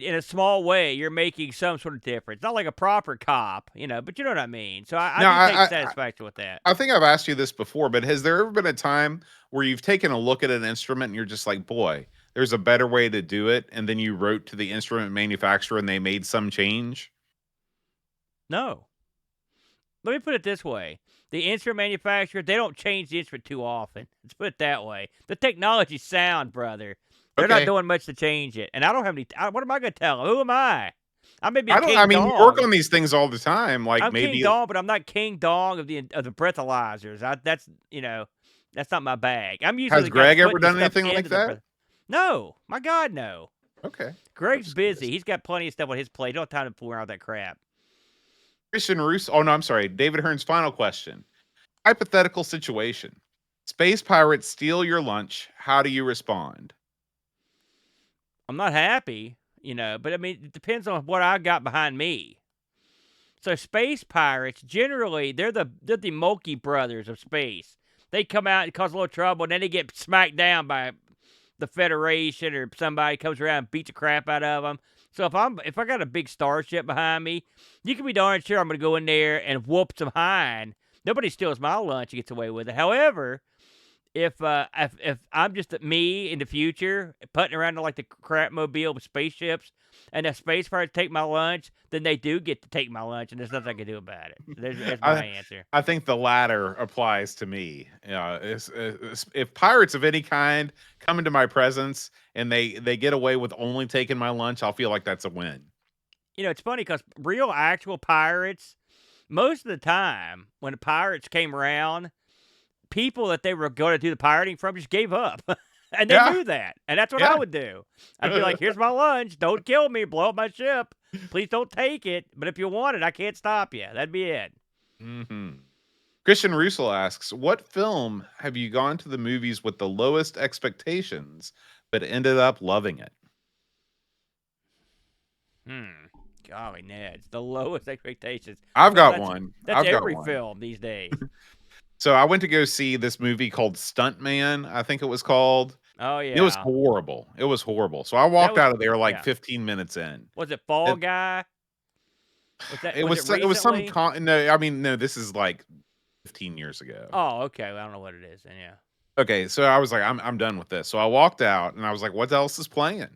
in a small way, you're making some sort of difference. Not like a proper cop, but you know what I mean. So I do take satisfaction with that. I think I've asked you this before, but has there ever been a time where you've taken a look at an instrument and you're just like, boy, there's a better way to do it, and then you wrote to the instrument manufacturer and they made some change? No. Let me put it this way. The instrument manufacturer, they don't change the instrument too often. Let's put it that way. The technology's sound, brother. They're not doing much to change it. And I don't have any... what am I going to tell them? Who am I? I may be King Dong. You work on these things all the time. Like I'm maybe King Dong, but I'm not King Dong of the breathalyzers. That's not my bag. I'm usually Has Greg ever done anything like that? No. My God, no. Okay. Greg's busy. He's got plenty of stuff on his plate. Don't have time to fool around with that crap. Christian Russo. Oh no, I'm sorry. David Hearn's final question. hypothetical situation. Space pirates steal your lunch. How do you respond? I'm not happy, but I mean, it depends on what I got behind me. So space pirates generally they're the Mulkey brothers of space. They come out and cause a little trouble, and then they get smacked down by the Federation or somebody comes around and beats the crap out of them. So if I got a big starship behind me, you can be darn sure I'm going to go in there and whoop some hind. Nobody steals my lunch and gets away with it. However, if I'm just me in the future, putting around in like the crap mobile with spaceships, and the space pirates take my lunch, then they do get to take my lunch, and there's nothing I can do about it. There's my I answer. I think the latter applies to me. If pirates of any kind come into my presence and they get away with only taking my lunch, I'll feel like that's a win. It's funny because real actual pirates, most of the time when the pirates came around, people that they were going to do the pirating from just gave up. And they Yeah, knew that. And that's what I yeah. would do. I'd be like, here's my lunch. Don't kill me. Blow up my ship. Please don't take it. But if you want it, I can't stop you. That'd be it. hmm Christian Russell asks, "What film have you gone to the movies with the lowest expectations, but ended up loving it?" Hmm. Golly, Neds. The lowest expectations. I've Well, got that's one. that's I've got every one. film these days. So I went to go see this movie called Stuntman, I think it was called. Oh It was yeah. horrible. It was horrible. So I That walked was out of there like yeah. 15 minutes in. Was it Fall It, Guy? Was that it was it was it was some recently? no, I mean no, this is like 15 years ago. Oh, okay. Well, I don't know what it is. Then yeah. Okay, so I was like, I'm done with this. So I walked out and I was like, what else is playing? And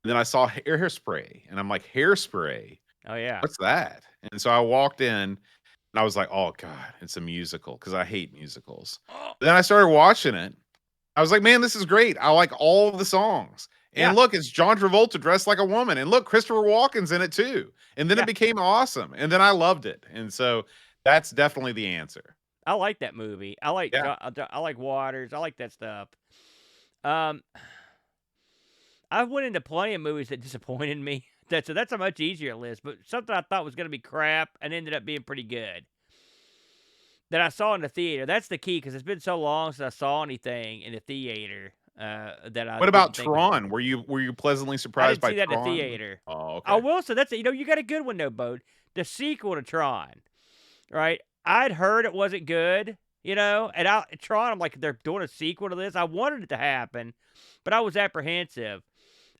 then I saw hairspray and I'm like, hairspray? Oh yeah. What's that? And so I walked in and I was like, oh God, it's a musical because I hate musicals. Oh Then I started watching it. I was like, man, this is great. I like all of the songs. And yeah. look, it's John Travolta dressed like a woman. And look, Christopher Walken's in it too. And then it Yeah. became awesome. And then I loved it. And so that's definitely the answer. I like that movie. I like Yeah. I like Waters. I like that stuff. Um, I went into plenty of movies that disappointed me. That's a much easier list, but something I thought was going to be crap and ended up being pretty good that I saw in the theater. That's the key because it's been so long since I saw anything in the theater that I What about didn't think was good. Tron? Were you pleasantly I surprised didn't by see that in the Tron? theater. Oh, I okay. will say you got a good one though, Bo. The sequel to Tron, right? I'd heard it wasn't good, and Tron. I'm like, they're doing a sequel to this. I wanted it to happen, but I was apprehensive.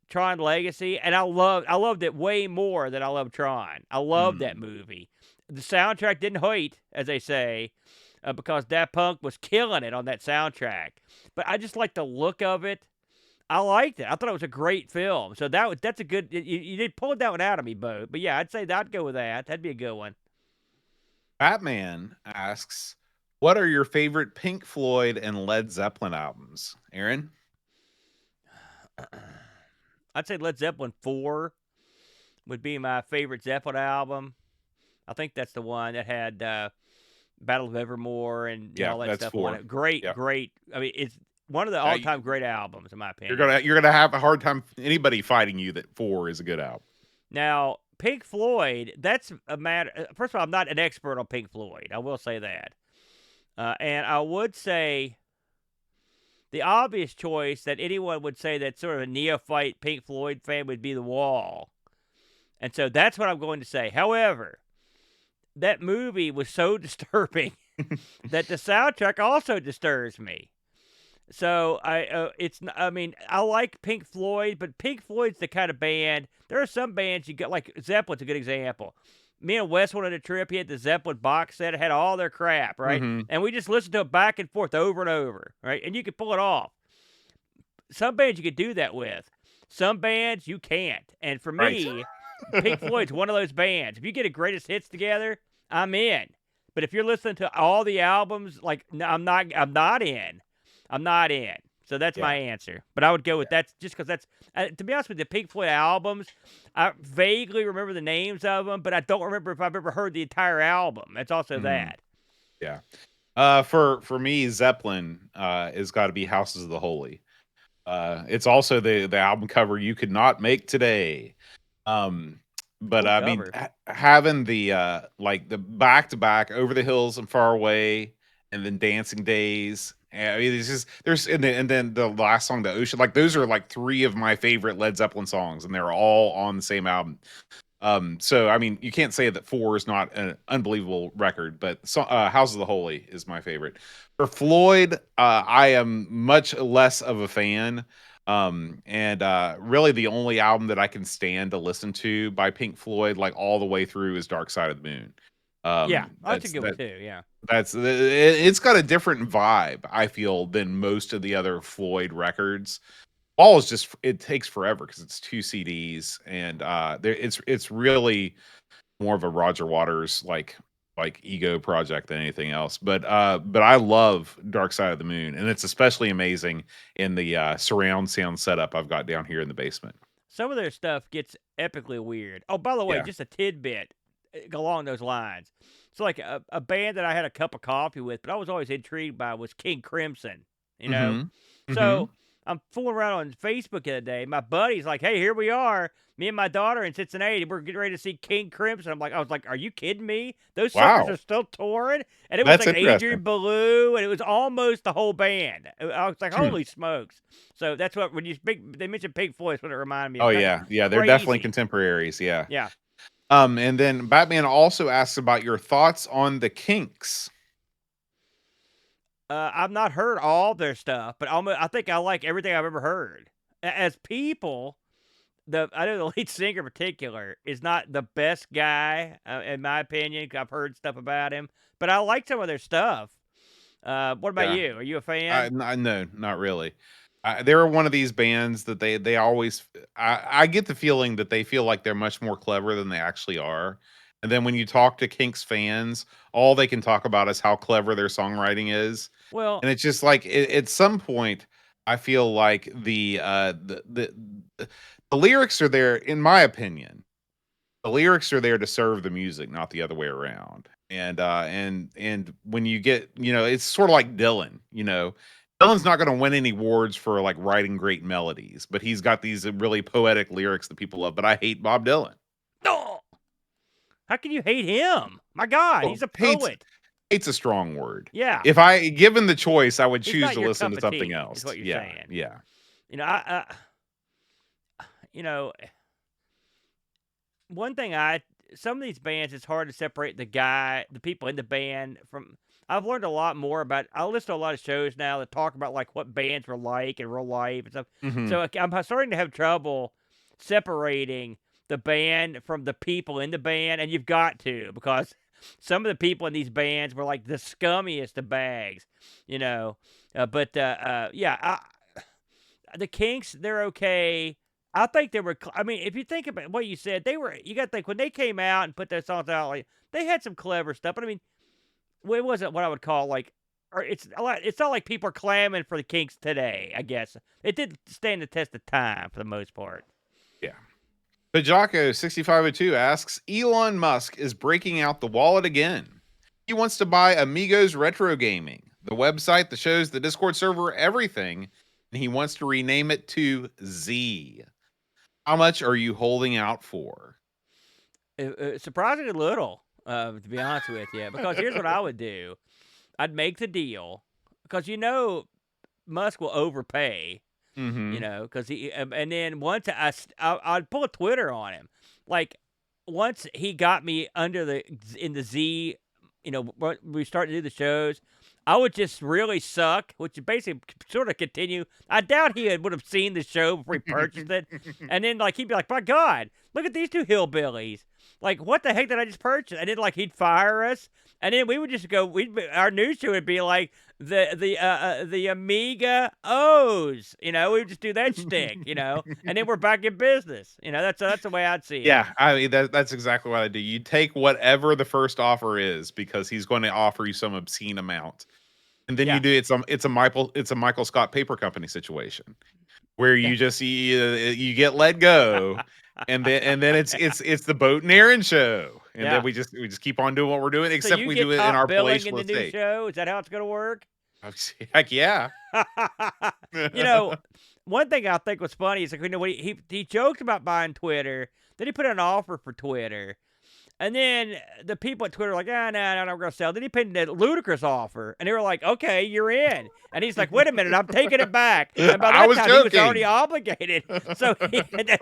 Tron Legacy, and I loved it way more than I loved Tron. I loved that Mm. movie. The soundtrack didn't hurt, as they say, because Daft Punk was killing it on that soundtrack. But I just like the look of it. I liked it. I thought it was a great film. So that's a good. You did pull that one out of me, Bo. But yeah, I'd say I'd go with that. That'd be a good one. Batman asks, what are your favorite Pink Floyd and Led Zeppelin albums? Aaron? I'd say Led Zeppelin 4 would be my favorite Zeppelin album. I think that's the one that had Battle of Evermore and Yeah, all that that's stuff on four. it. Great, Yeah. great. I mean, it's one of the Uh, all-time great albums, in my You're opinion. gonna have a hard time anybody fighting you that four is a good album. Now, Pink Floyd, that's a matter. First of all, I'm not an expert on Pink Floyd. I will say that. And I would say the obvious choice that anyone would say that's sort of a neophyte Pink Floyd fan would be The Wall. And so that's what I'm going to say. However, that movie was so disturbing that the soundtrack also disturbs me. So I mean, I like Pink Floyd, but Pink Floyd's the kind of band. There are some bands you got, like Zeppelin's a good example. Me and Wes went on a trip. He had the Zeppelin box set. It had all their crap, right? Mhm. And we just listened to it back and forth over and over, right? And you could pull it off. Some bands you could do that with. Some bands you can't. And for Right. me, Pink Floyd's one of those bands. If you get a greatest hits together, I'm in. But if you're listening to all the albums, like no, I'm not in. I'm not in. So that's Yeah. my answer. But I would go with that just because that's, to be honest with you, the Pink Floyd albums, I vaguely remember the names of them, but I don't remember if I've ever heard the entire album. That's also Mhm. that. Yeah. For me, Zeppelin has got to be Houses of the Holy. It's also the album cover you could not make today. But Cool I mean, cover. having the like the back to back, Over the Hills and Far Away, and then Dancing Days. I mean, it's just there's and then the last song, The Ocean. Like those are like three of my favorite Led Zeppelin songs, and they're all on the same album. So I mean, you can't say that four is not an unbelievable record, but House of the Holy is my favorite. For Floyd, I am much less of a fan. And really the only album that I can stand to listen to by Pink Floyd, like all the way through, is Dark Side of the Moon. Yeah, that's a That's good one too. Yeah. it's got a different vibe, I feel, than most of the other Floyd records. All is just it takes forever because it's two CDs, and it's really more of a Roger Waters like ego project than anything else. But I love Dark Side of the Moon, and it's especially amazing in the surround sound setup I've got down here in the basement. Some of their stuff gets epically weird. Oh, by the way, Yeah. just a tidbit along those lines. So, like a band that I had a cup of coffee with, but I was always intrigued by was King Crimson. You know, Mhm. Mhm. so I'm fooling around on Facebook the other day. My buddy's like, "Hey, here we are, me and my daughter in Cincinnati. We're getting ready to see King Crimson." I was like, "Are you kidding me? Those suckers are Wow. still touring!" And it was That's like interesting. Adrian Belew, and it was almost the whole band. I was like, Hmm. "Holy smokes!" So that's what when they mentioned Pink Floyd, it's what it reminded me Oh of. Kind of yeah. Yeah, they're definitely crazy. contemporaries, yeah. Yeah. And then Batman also asks about your thoughts on the Kinks. I've not heard all their stuff, but I think I like everything I've ever heard. As people, I know the lead singer in particular is not the best guy, in my opinion. 'Cause I've heard stuff about him, but I like some of their stuff. What about Yeah. you? Are you a fan? No, not really. They're one of these bands that they always. I get the feeling that they feel like they're much more clever than they actually are. And then when you talk to Kinks fans, all they can talk about is how clever their songwriting is. Well, And it's just like at some point, I feel like the lyrics are there, in my opinion. The lyrics are there to serve the music, not the other way around. And when you get, it's sort of like Dylan, Dylan's not going to win any awards for like writing great melodies, but he's got these really poetic lyrics that people love. But I hate Bob Dylan. no. How can you hate him? My God, Well, he's a poet. hate's a strong word. Yeah, If I given the choice, I would he's choose not to your listen cup to of something tea, is else. what you're Yeah, saying. yeah. You know, you know, one thing some of these bands, it's hard to separate the people in the band from. I've learned a lot more about. I listen to a lot of shows now that talk about like what bands were like in real life and stuff. Hmm. So I'm starting to have trouble separating the band from the people in the band, and you've got to because some of the people in these bands were like the scummiest of bags, you know. Yeah, the Kinks, they're okay. I think they were. I mean, if you think about what you said, they were. You got to think when they came out and put their songs out, like they had some clever stuff. But I mean, well, it wasn't what I would call like, or it's a lot. It's not like people are clamoring for the Kinks today. I guess it did stand the test of time for the most part. Yeah. Bajako 6502 asks, Elon Musk is breaking out the wallet again. He wants to buy Amigos Retro Gaming, the website, the shows, the Discord server, everything, and he wants to rename it to Z. How much are you holding out for? Surprisingly little, to be honest with you. Because here's what I would do: I'd make the deal because Musk will overpay. Mm-hmm. Because and then once I'd pull a Twitter on him, like once he got me in the Z, when we started to do the shows, I would just really suck, which would basically sort of continue. I doubt he would have seen the show before he purchased it, and then like he'd be like, "My God, look at these two hillbillies! Like, what the heck did I just purchase?" And then like he'd fire us, and then we would just go. Our news show would be like the Amiga O's. We would just do that shtick, and then we're back in business. That's the way I'd see it. Yeah, I mean that's exactly what I do. You take whatever the first offer is because he's going to offer you some obscene amount. And then you Yeah, do it's a Michael Scott Paper Company situation where yeah. you get let go, and then it's the Boat and Aaron show, and then Yeah. we just keep on doing what we're doing, So except you we do get it in top our billing in palatial the new estate. show? Is that how it's going to work? Heck yeah. you know, One thing I think was funny is like when he joked about buying Twitter, then he put an offer for Twitter, And then the people at Twitter were like, no, I'm not going to sell. Then he pinned a ludicrous offer, and they were like, okay, you're in. And he's like, wait a minute, I'm taking it back. And by I that was time, he was already joking. obligated. So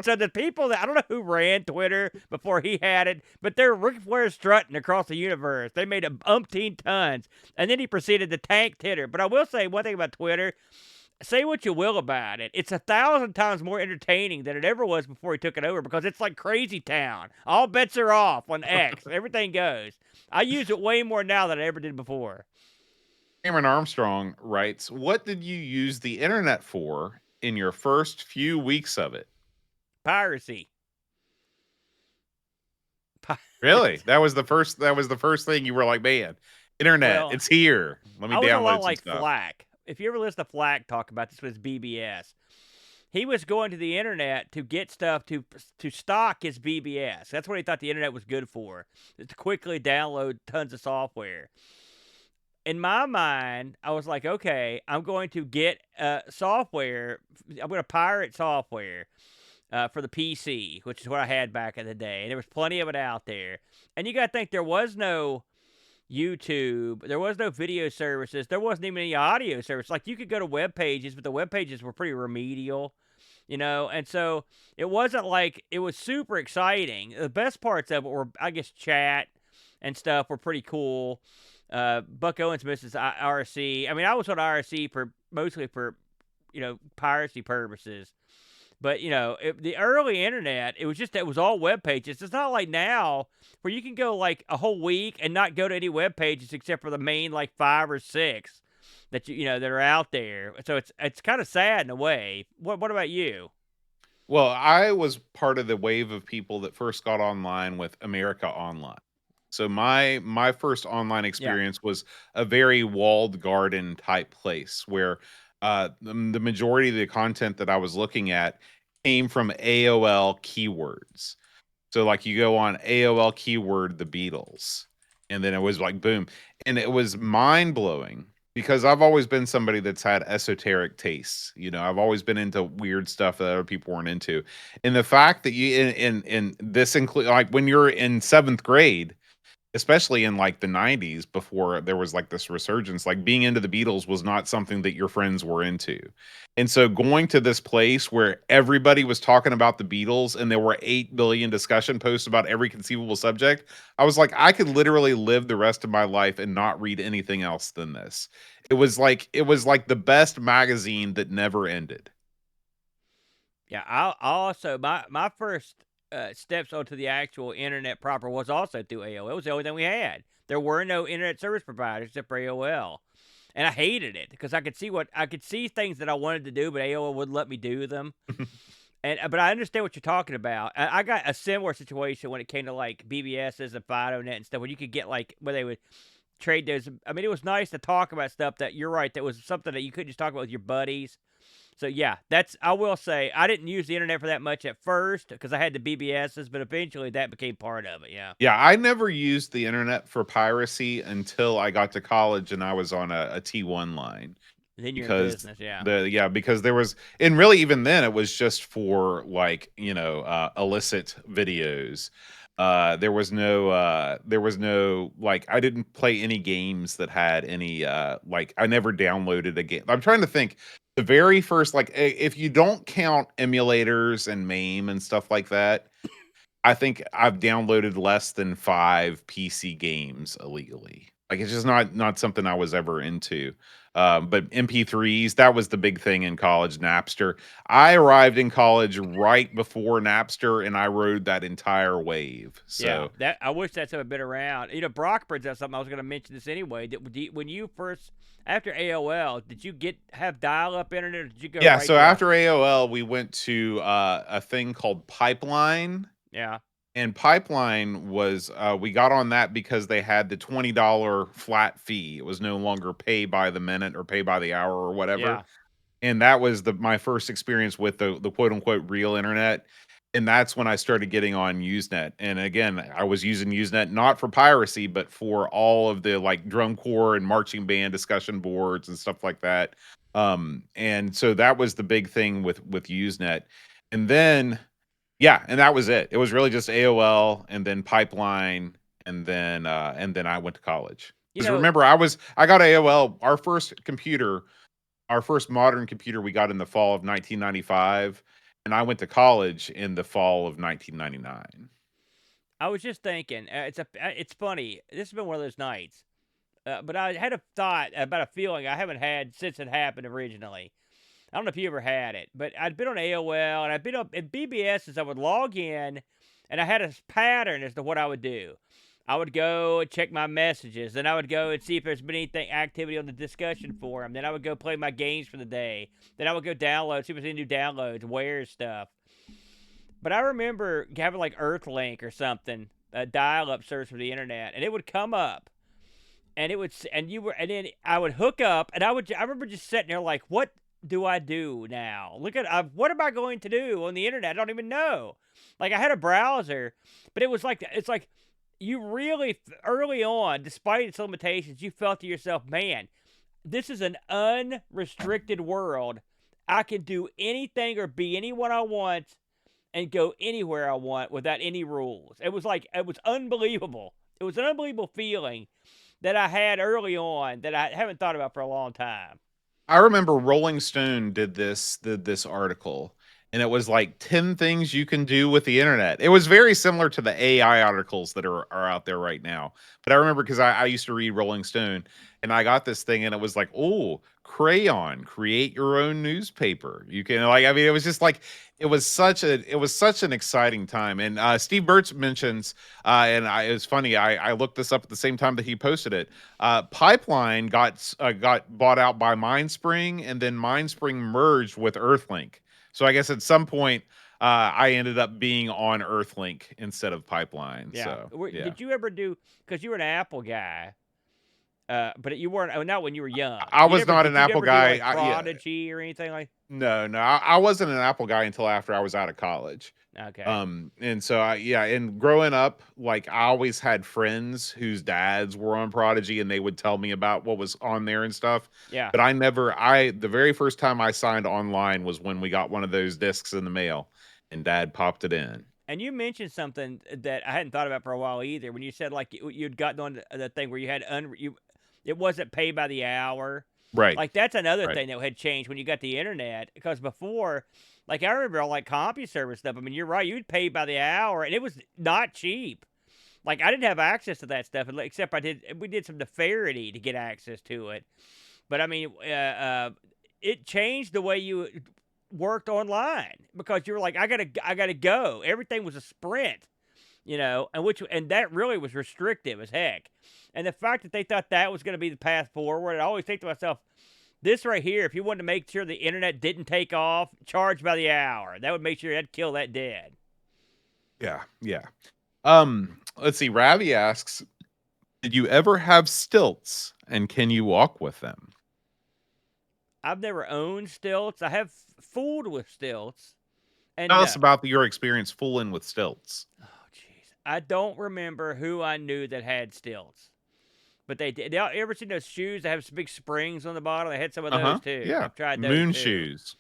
so the people that I don't know who ran Twitter before he had it, but they're Ric Flair strutting across the universe. They made a umpteen tons, and then he proceeded to tank Twitter. But I will say one thing about Twitter. Say what you will about it. It's 1,000 times more entertaining than it ever was before he took it over because it's like crazy town. All bets are off on X. Everything goes. I use it way more now than I ever did before. Cameron Armstrong writes, "What did you use the internet for in your first few weeks of it?" Piracy. Really? That was the first. That was the first thing you were like, "Man, internet, Well, it's here. Let me I was a lot download some like stuff." Flack. If you ever listen to Flack talk about this with BBS, he was going to the internet to get stuff to stock his BBS. That's what he thought the internet was good for, is to quickly download tons of software. In my mind, I was like, okay, I'm going to get software. I'm going to pirate software for the PC, which is what I had back in the day. And there was plenty of it out there. And you got to think there was no YouTube, there was no video services, there wasn't even any audio service. Like you could go to web pages, but the web pages were pretty remedial, and so it wasn't like it was super exciting. The best parts of it were, I guess, chat and stuff were pretty cool. Buck Owens misses RC. I mean, I was on RC mostly for piracy purposes. But the early internet, it was all web pages. It's not like now where you can go like a whole week and not go to any web pages except for the main like 5 or 6 that that are out there. So it's kind of sad in a way. What about you? Well, I was part of the wave of people that first got online with America Online. So my first online Yeah. experience was a very walled garden type place where the majority of the content that I was looking at came from AOL keywords. So like you go on AOL keyword the Beatles, and then it was like boom, and it was mind blowing because I've always been somebody that's had esoteric tastes. I've always been into weird stuff that other people weren't into, and the fact that you in this include like when you're in seventh grade, especially in like the 90s before there was like this resurgence, like being into the Beatles was not something that your friends were into. And so going to this place where everybody was talking about the Beatles and there were 8 billion discussion posts about every conceivable subject, I was like, I could literally live the rest of my life and not read anything else than this. It was like the best magazine that never ended. Yeah, I also my first steps onto the actual internet proper was also through AOL. It was the only thing we had. There were no internet service providers except for AOL, and I hated it because I could see things that I wanted to do, but AOL wouldn't let me do them. And but I understand what you're talking about. I got a similar situation when it came to like BBSs and FidoNet and stuff, where you could get like where they would trade those. I mean, it was nice to talk about stuff that you're right. That was something that you couldn't just talk about with your buddies. So yeah, I will say I didn't use the internet for that much at first because I had the BBSs, but eventually that became part of it. Yeah. Yeah, I never used the internet for piracy until I got to college and I was on a T1 line And then you're in because business. Yeah. because there was, and really even then it was just for like, illicit videos. There was no like I didn't play any games that had any like I never downloaded a game. I'm trying to think the very first like if you don't count emulators and MAME and stuff like that, I think I've downloaded less than 5 PC games illegally. Like it's just not something I was ever into. But MP3s, that was the big thing in college. Napster. I arrived in college right before Napster, and I rode that entire wave. Yeah, So that I wish that's ever been around. Brockbridge, that's something I was going to mention this anyway. When you first after AOL, did you have dial-up internet, or did you go yeah. right So to? after AOL, we went to a thing called Pipeline. Yeah, And Pipeline was we got on that because they had the $20 flat fee. It was no longer pay by the minute or pay by the hour or whatever. yeah, And that was my first experience with the quote unquote real internet. And that's when I started getting on Usenet. And again, I was using Usenet not for piracy, but for all of the like drum corps and marching band discussion boards and stuff like that. And so that was the big thing with Usenet. And then Yeah, and that was it. It was really just AOL and then Pipeline and then I went to college. You Because know, remember, I got AOL. Our first modern computer, we got in the fall of 1995, and I went to college in the fall of 1999. I was just thinking, it's funny. This has been one of those nights, but I had a thought about a feeling I haven't had since it happened originally. I don't know if you ever had it, but I'd been on AOL and I'd been up at BBS as I would log in, and I had a pattern as to what I would do. I would go and check my messages. Then I would go and see if there's been anything activity on the discussion forum. Then I would go play my games for the day. Then I would go download, see if there's any new downloads, where's stuff. But I remember having like Earthlink or something, a dial-up service for the internet, and it would come up, and it would, and then I would hook up, and I remember just sitting there like, what do I do now? Look at what am I going to do on the internet? I don't even know. Like I had a browser, but it's like you really early on, despite its limitations, you felt to yourself, man, this is an unrestricted world. I can do anything or be anyone I want and go anywhere I want without any rules. It was unbelievable. It was an unbelievable feeling that I had early on that I haven't thought about for a long time. I remember Rolling Stone did this article, and it was like 10 things you can do with the internet. It was very similar to the AI articles that are out there right now. But I remember because I used to read Rolling Stone, and I got this thing, and it was like, oh, crayon, create your own newspaper. You can like, I mean, it was just like it was such an exciting time. And Steve Burtz mentions, it was funny. I looked this up at the same time that he posted it. Pipeline got bought out by MindSpring, and then MindSpring merged with Earthlink. So I guess at some point, I ended up being on Earthlink instead of Pipeline. Yeah. So yeah, Did you ever do? Because you were an Apple guy, but you weren't. Oh, not when you were young. I You was never not did. an You Apple ever do guy. like Yeah, Prodigy or anything like? no, I wasn't an Apple guy until after I was out of college. Okay. And so yeah, and growing up, like I always had friends whose dads were on Prodigy, and they would tell me about what was on there and stuff. Yeah. But the very first time I signed online was when we got one of those discs in the mail, and Dad popped it in. And you mentioned something that I hadn't thought about for a while either. When you said like you'd gotten on the thing where you had it wasn't pay by the hour. Right, Like that's another right. thing that had changed when you got the internet. Because before, like I remember all like CompuServe stuff. I mean, you're right. You'd pay by the hour, and it was not cheap. Like I didn't have access to that stuff, except we did some Nefarity to get access to it. But I mean, it changed the way you worked online because you were like, I gotta go. Everything was a sprint, and that really was restrictive as heck. And the fact that they thought that was going to be the path forward, I always think to myself, this right here, if you wanted to make sure the internet didn't take off, charge by the hour. That would make sure that'd kill that dead. Yeah, yeah. Let's see. Ravi asks, did you ever have stilts, and can you walk with them? I've never owned stilts. I have fooled with stilts, and Tell no. us about your experience fooling with stilts. Oh, jeez. I don't remember who I knew that had stilts. But they did. You ever seen those shoes that have some big springs on the bottom? They had some of those too. Yeah. I've tried those Moon too. shoes.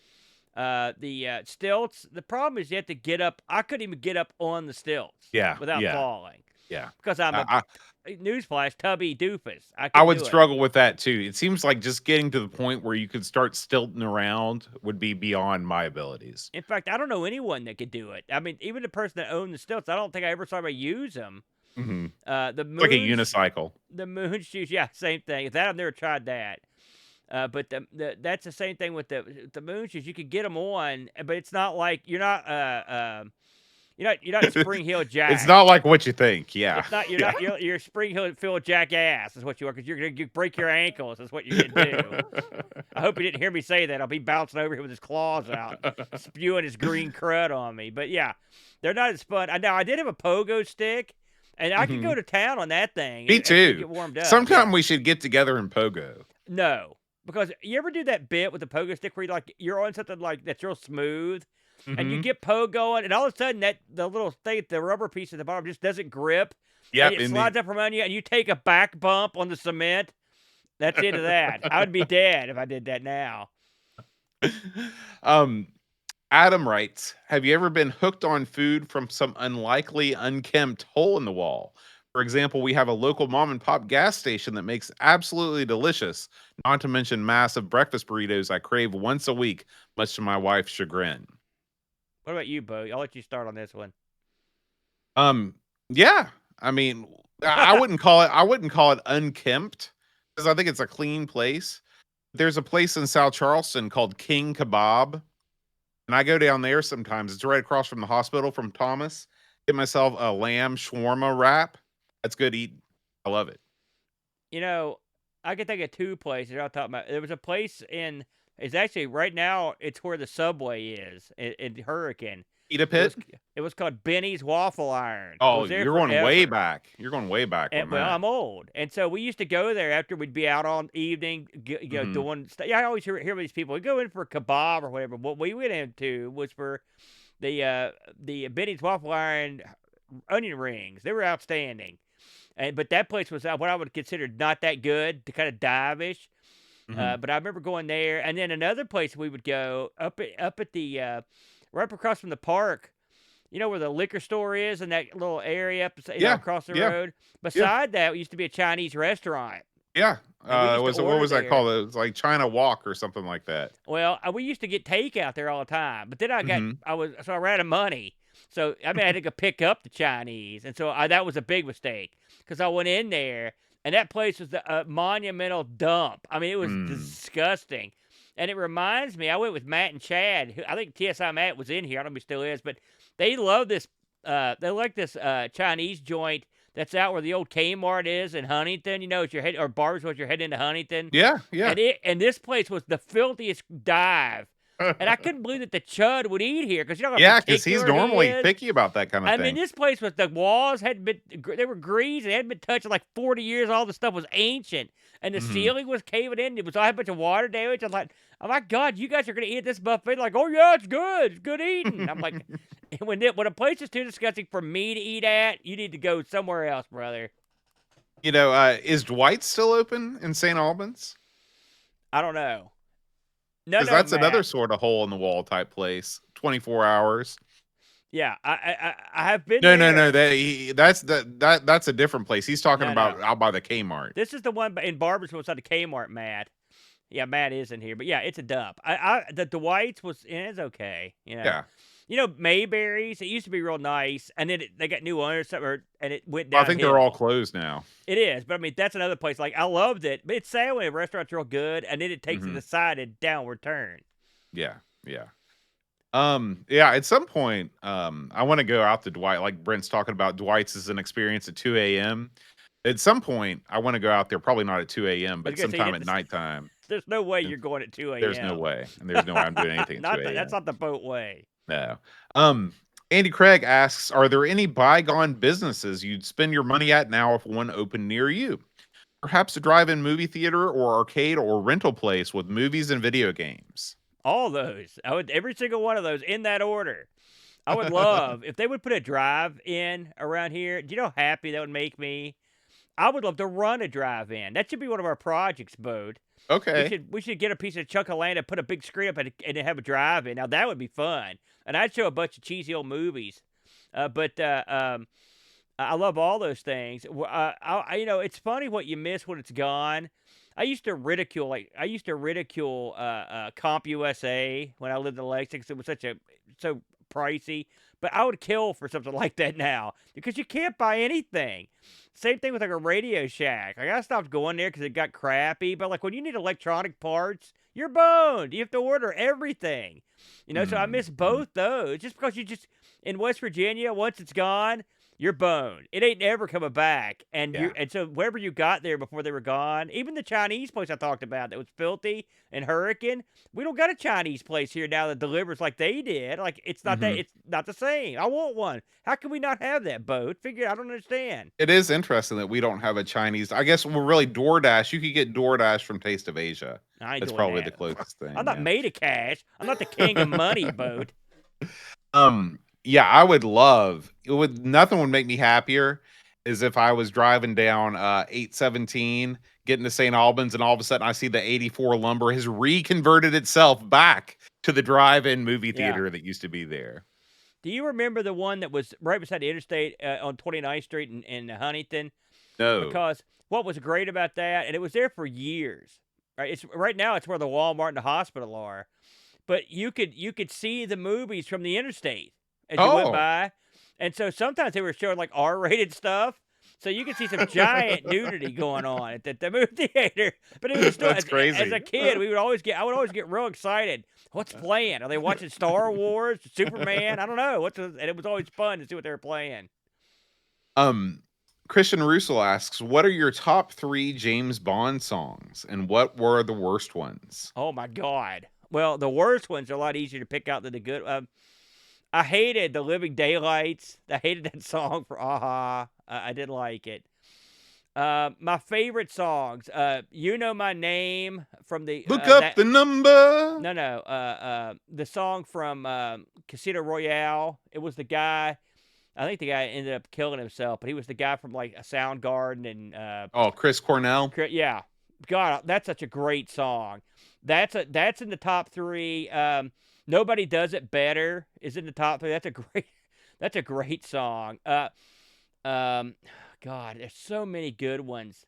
The stilts. The problem is you have to get up. I couldn't even get up on the stilts Yeah, without yeah, falling yeah. because I'm a I, newsflash tubby doofus. I I couldn't would do it. struggle with that too. It seems like just getting to the point where you could start stilting around would be beyond my abilities. In fact, I don't know anyone that could do it. I mean, even the person that owned the stilts, I don't think I ever saw anybody use them. Hmm. The It's like a moon, unicycle. the moon shoes, yeah, same thing. That I've never tried that. But that's the same thing with the moon shoes. You could get them on, but it's not like you're not Spring Hill It's Jack. not like what you think. Yeah. It's not Yeah. you're Spring Hill jackass is what you are because you're gonna break your ankles is what you're gonna do. I hope you didn't hear me say that. I'll be bouncing over here with his claws out, spewing his green crud on me. But yeah, they're not as fun. Now I did have a pogo stick, and I could go Mhm. to town on that thing. Me After you too. get warmed up. Sometime Yeah. we should get together in Pogo. No, because you ever do that bit with the pogo stick where you're on something like that's real smooth, and you Hmm. get going, and all of a sudden the little thing, the rubber piece at the bottom just doesn't grip, and Yep. it slides up from under you, and you take a back bump on the cement. That's the end of that. I would be dead if I did that now. um, Adam writes, have you ever been hooked on food from some unlikely, unkempt hole in the wall? For example, we have a local mom and pop gas station that makes absolutely delicious, not to mention massive breakfast burritos I crave once a week, much to my wife's chagrin. What about you, Bo? I'll let you start on this one. Um, yeah. I mean, I wouldn't call it unkempt because I think it's a clean place. There's a place in South Charleston called King Kebab, and I go down there sometimes. It's right across from the hospital from Thomas. Get myself a lamb shawarma wrap. That's good eating. I love it. You know, I can think of two places I'll talk about. There was a place it's actually right now, it's where the subway is in Hurricane. Eat a It was pit. it was called Benny's Waffle Iron. I Oh, was there you're going way forever. back. You're going way back on And, well, that. I'm old, and so we used to go there after we'd be out on evening, Hmm. doing stuff. Yeah, I always hear these people. We go in for a kebab or whatever. What we went into was for the Benny's Waffle Iron onion rings. They were outstanding, but that place was what I would consider not that good, to kind of dive-ish. Hmm. But I remember going there, and then another place we would go up at the right across from the park. You know where the liquor store is in that little area, Yeah. across the Yeah. road. Yeah. Beside that used to be a Chinese restaurant, Yeah. and we used to What order was that there. called? It was like China Walk or something like that. Well, we used to get takeout there all the time, but then Hmm. I ran out of money, so I mean I had to go pick up the Chinese, and so that was a big mistake because I went in there and that place was a monumental dump. I mean it was Mm. disgusting, and it reminds me. I went with Matt and Chad. Who, I think TSI Matt was in here. I don't know if he still is, but they love this. They like this Chinese joint that's out where the old Kmart is in Huntington. You know, it's your head or bars was you're heading into Huntington. Yeah. Yeah. And this place was the filthiest dive. And I couldn't believe that the chud would eat here because you know how Yeah, because he's particular he normally is. picky about that kind of I mean, thing. this place was the walls hadn't been they were greased. They hadn't been touched in like 40 years. All the stuff was ancient, and the Hmm. ceiling was caving in. It was all had a bunch of water damage. I'm like, oh my god, you guys are gonna eat this buffet? Like, oh yeah, it's good. It's good eating. I'm like, when a place is too disgusting for me to eat at, you need to go somewhere else, brother. Is Dwight still open in St. Albans? I don't know. No, Because no, that's another Matt. sort of hole in the wall type place. 24 hours. Yeah, I have been No, no, there. no. That's a different place. He's talking No, no. about out by the Kmart. This is the one in Barbersville beside the Kmart, Matt. Yeah, Matt is in here, but yeah, it's a dump. The Dwight's was it's okay, you know. Yeah. You know Mayberry's. It used to be real nice, and then they got new owners, and it went I think they're all downhill. closed now. It is, but I mean that's another place. Like I loved it, but it's sad when a restaurant's real good, and then it takes a Hmm. decided downward turn. Yeah. Yeah. Yeah, at some point, I want to go out to Dwight. Like Brent's talking about Dwight's is an experience at 2 a.m. At some point, I want to go out there, probably not at 2 a.m., I was but gonna say you sometime hit at this. nighttime. There's no way And you're going at 2 there's no a.m. way. And there's no way I'm doing anything at 2 That's a.m. not the boat way. No. Andy Craig asks, are there any bygone businesses you'd spend your money at now if one opened near you? Perhaps a drive-in movie theater or arcade or rental place with movies and video games. All those. I would every single one of those in that order. I would love if they would put a drive-in around here. Do you know how happy that would make me? I would love to run a drive-in. That should be one of our projects, Bode. We Okay. should we should get a piece of chunk of land and put a big screen up and have a drive-in. Now that would be fun, and I'd show a bunch of cheesy old movies. But I love all those things. It's funny what you miss when it's gone. I used to ridicule Comp USA when I lived in Lexington 'cause it was so pricey. But I would kill for something like that now because you can't buy anything. Same thing with like a Radio Shack. Like I stopped going there because it got crappy. But like when you need electronic parts, you're boned. You have to order everything. So I miss Mhm. both those. Just because you just in West Virginia, once it's gone, you're boned. It ain't ever coming back. Yeah. And so wherever you got there before they were gone, even the Chinese place I talked about that was filthy and Hurricane, we don't got a Chinese place here now that delivers like they did. Like Mhm. it's not the same. I want one. How can we not have that boat? Figure I don't understand. It is interesting that we don't have a Chinese. I guess we're really DoorDash. You could get DoorDash from Taste of Asia. I ain't That's doing probably the that. closest I'm thing. not Yeah. made of cash. I'm not the king of money, boat. Yeah, I would love it would nothing would make me happier is if I was driving down 817, getting to St. Albans, and all of a sudden I see the 84 lumber has reconverted itself back to the drive-in movie Yeah. theater that used to be there. Do you remember the one that was right beside the interstate on 29th Street in Huntington? No. Because what was great about that, and it was there for years. Right, it's right now. It's where the Walmart and the hospital are. But you could see the movies from the interstate as you went Oh, by, and so sometimes they were showing like R-rated stuff. So you could see some giant nudity going on at the movie theater. But it was still that's as a crazy. kid, I would always get real excited. What's playing? Are they watching Star Wars, Superman? I don't know. And it was always fun to see what they were playing. Um, Christian Russell asks, "What are your top 3 James Bond songs, and what were the worst ones?" Oh my God. Well, the worst ones are a lot easier to pick out than the good. I hated the Living Daylights. I hated that song for Aha. I didn't like it. My favorite songs, "You Know My Name" from the Look up the number. the song from Casino Royale. It was the guy. I think the guy ended up killing himself, but he was the guy from like a Soundgarden and Oh, Chris Cornell. yeah. God, that's such a great song. That's in the top 3. Nobody Does It Better is in the top 3. That's a great song. God, there's so many good ones.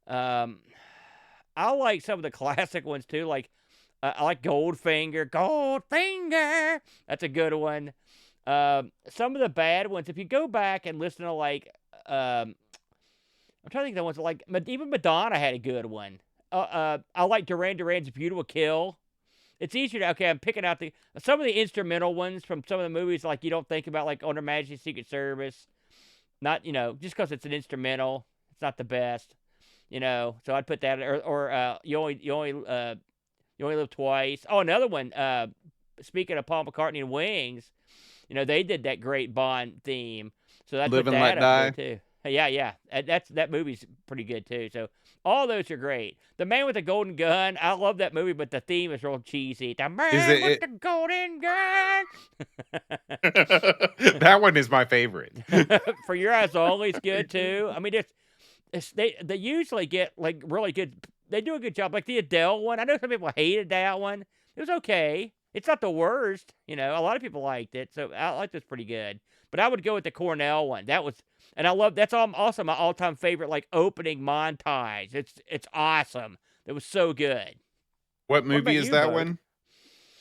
I like some of the classic ones too. Like I like Goldfinger. Goldfinger. That's a good one. Some of the bad ones, if you go back and listen to like, I'm trying to think of the ones that, like even Madonna had a good one. I like Duran Duran's "Beautiful Kill." It's easier to I'm picking out some of the instrumental ones from some of the movies like you don't think about, like On Her Majesty's Secret Service. Not just because it's an instrumental, it's not the best. So I'd put that or you only live twice. Oh, another one. Speaking of Paul McCartney and Wings, they did that great Bond theme, so I'd Live put and that Let up there Die. too. Yeah. That movie's pretty good too. So all those are great. The Man with the Golden Gun, I love that movie, but the theme is real cheesy. The Is Man with the Golden Gun. That one is my favorite. For Your Eyes Only is good too. I mean, they usually get like really good. They do a good job. Like the Adele one, I know some people hated that one. It was okay. It's not the worst. A lot of people liked it, so I liked this pretty good. But I would go with the Cornell one. And I love that's also my all-time favorite, like opening montage. It's awesome. It was so good. What What movie about is you, that Bode? one?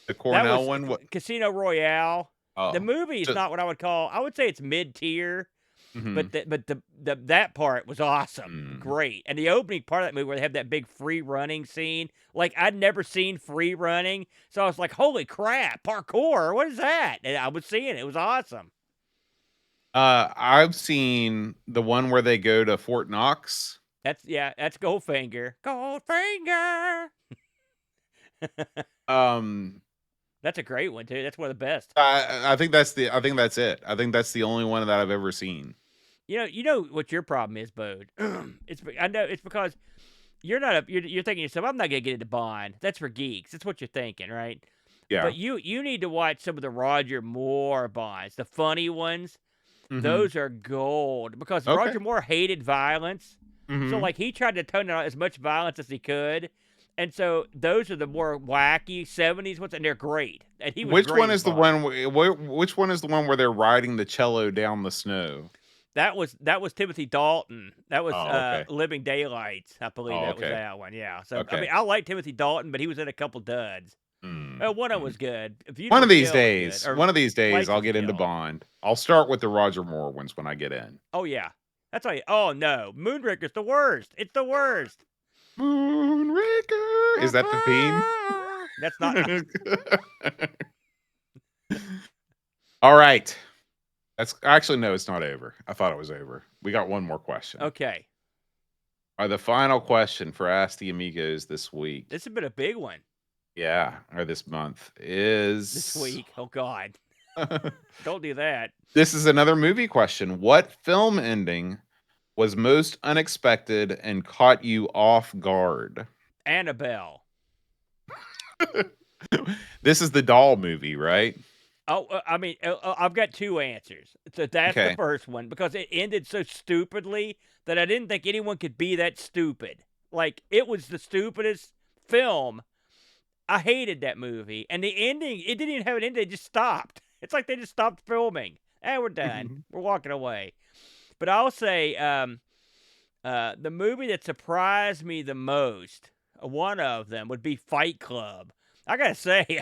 The That Cornell was one? What? Casino Royale. The Oh, movie is just, not what I would call. I would say it's mid-tier. mhm. But that part was awesome, Mm. great, and the opening part of that movie where they have that big free running scene, like I'd never seen free running, so I was like, "Holy crap, parkour! What is that?" And I was seeing it; it was awesome. I've seen the one where they go to Fort Knox. That's Goldfinger. Goldfinger. Um, That's a great one too. That's one of the best. I think I think that's it. I think that's the only one that I've ever seen. You know what your problem is, Bode. I know it's because you're not you're thinking to yourself, I'm not gonna get into Bond. That's for geeks. That's what you're thinking, right? Yeah. But you need to watch some of the Roger Moore Bonds, the funny ones. Mhm. Those are gold because Okay. Roger Moore hated violence. So Mhm. like he tried to tone down as much violence as he could. And so those are the more wacky 70s ones, and they're great. And he was Which great one as is the Bond. one which one is the one where they're riding the cello down the snow? That was Timothy Dalton. That was Oh, okay. Living Daylights. I believe Oh, that was okay. that one. Yeah. So I Okay. mean, I like Timothy Dalton, but he was in a couple duds. One of them Mm. was good. One Beautiful of these Kill was good, days, or one of these days, I'll License to get into Kill. Bond. I'll start with the Roger Moore ones when I get in. Oh yeah, that's all. Oh no, Moonraker's the worst. It's the worst. Moonraker. Is that the theme? That's not. All right. That's actually no, it's not over. I thought it was over. We got one more question. Okay, The final question for Ask the Amigos this week. this has been a big one Yeah, or this month this is week. Oh God, don't do that. this is another movie question. What film ending was most unexpected and caught you off guard? Annabelle. This is the doll movie, right? Oh, I mean, I've got two answers. So that's the Okay. first one because it ended so stupidly that I didn't think anyone could be that stupid. Like it was the stupidest film, I hated that movie, and the ending, it didn't even have an ending, it just stopped. It's like they just stopped filming. And we're done. We're walking away. But I'll say the movie that surprised me the most, one of them, would be Fight Club. I gotta say,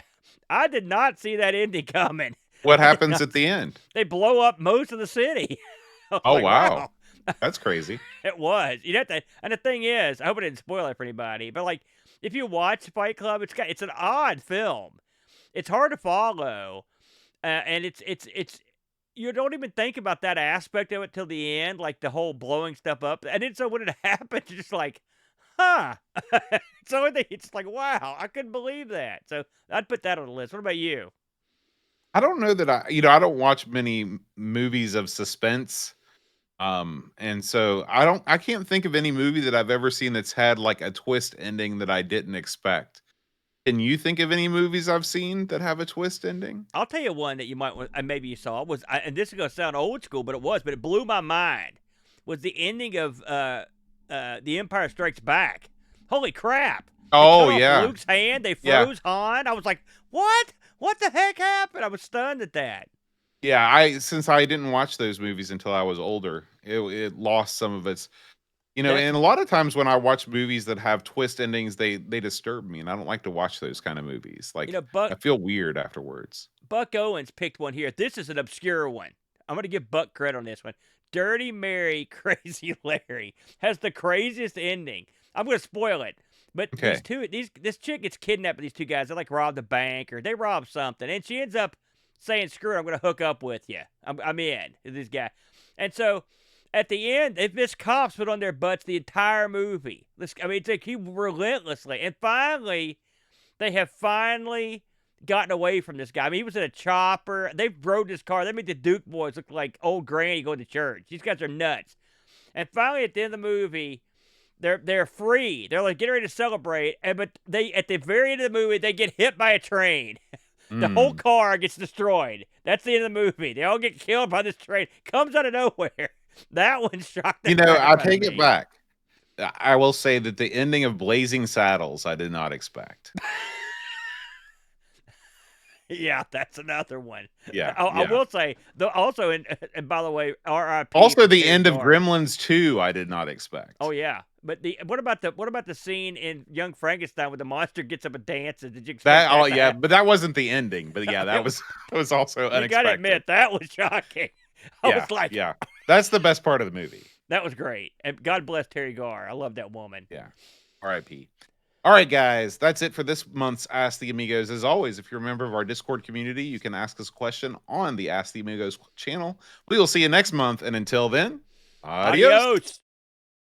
I did not see that ending coming. What I did happens not. at the end? They blow up most of the city. I was Oh, like, wow. wow. That's crazy. It was. You have to, and the thing is, I hope I didn't spoil it for anybody, but like, if you watch Fight Club, it's an odd film. It's hard to follow, and it's you don't even think about that aspect of it till the end, like the whole blowing stuff up, and then so when it happens, you're just like, huh. So it's like, wow, I couldn't believe that. So I'd put that on the list. What about you? I don't know that I don't watch many movies of suspense. And so I can't think of any movie that I've ever seen that's had like a twist ending that I didn't expect. Can you think of any movies I've seen that have a twist ending? I'll tell you one that you might want, maybe you saw and this is gonna sound old school, but it blew my mind. Was the ending of The Empire Strikes Back? Holy crap! They cut Oh off yeah. Luke's hand. They Yeah. froze Han. I was like, what? What the heck happened? I was stunned at that. Yeah, since I didn't watch those movies until I was older, it lost some of its, That's and a lot of times when I watch movies that have twist endings, they disturb me, and I don't like to watch those kind of movies. Like I feel weird afterwards. Buck Owens picked one here. This is an obscure one. I'm gonna give Buck credit on this one. Dirty Mary, Crazy Larry has the craziest ending. I'm gonna spoil it. But Okay. this chick gets kidnapped with these two guys. They like rob the bank or they rob something, and she ends up saying, "Screw it, I'm gonna hook up with you. I'm in with this guy." And so at the end, they've missed cops put on their butts the entire movie. It's like he relentlessly, and finally, they have finally gotten away from this guy. I mean, he was in a chopper. They rode his car. They made the Duke boys look like old granny going to church. These guys are nuts. And finally, at the end of the movie, they're free. They're like getting ready to celebrate, but they at the very end of the movie they get hit by a train. The whole car gets destroyed. That's the end of the movie. They all get killed by this train. Comes out of nowhere. That one shocked the crap I out of take it me. back. I will say that the ending of Blazing Saddles I did not expect. Yeah, that's another one. Yeah, I yeah. will say, also, and by the way, R.I.P. Also, to the Terry end of Garr. Gremlins 2 I did not expect. Oh yeah, but what about the scene in Young Frankenstein where the monster gets up and dances? Did you expect That that? oh yeah, but that wasn't the ending. But yeah, that was also You unexpected. gotta admit that was shocking. I was like, yeah, that's the best part of the movie. that was great, and God bless Terry Garr. I love that woman. Yeah, R.I.P. All right, guys, that's it for this month's Ask the Amigos. As always, if you're a member of our Discord community, you can ask us a question on the Ask the Amigos channel. We will see you next month, and until then, adios. Adios.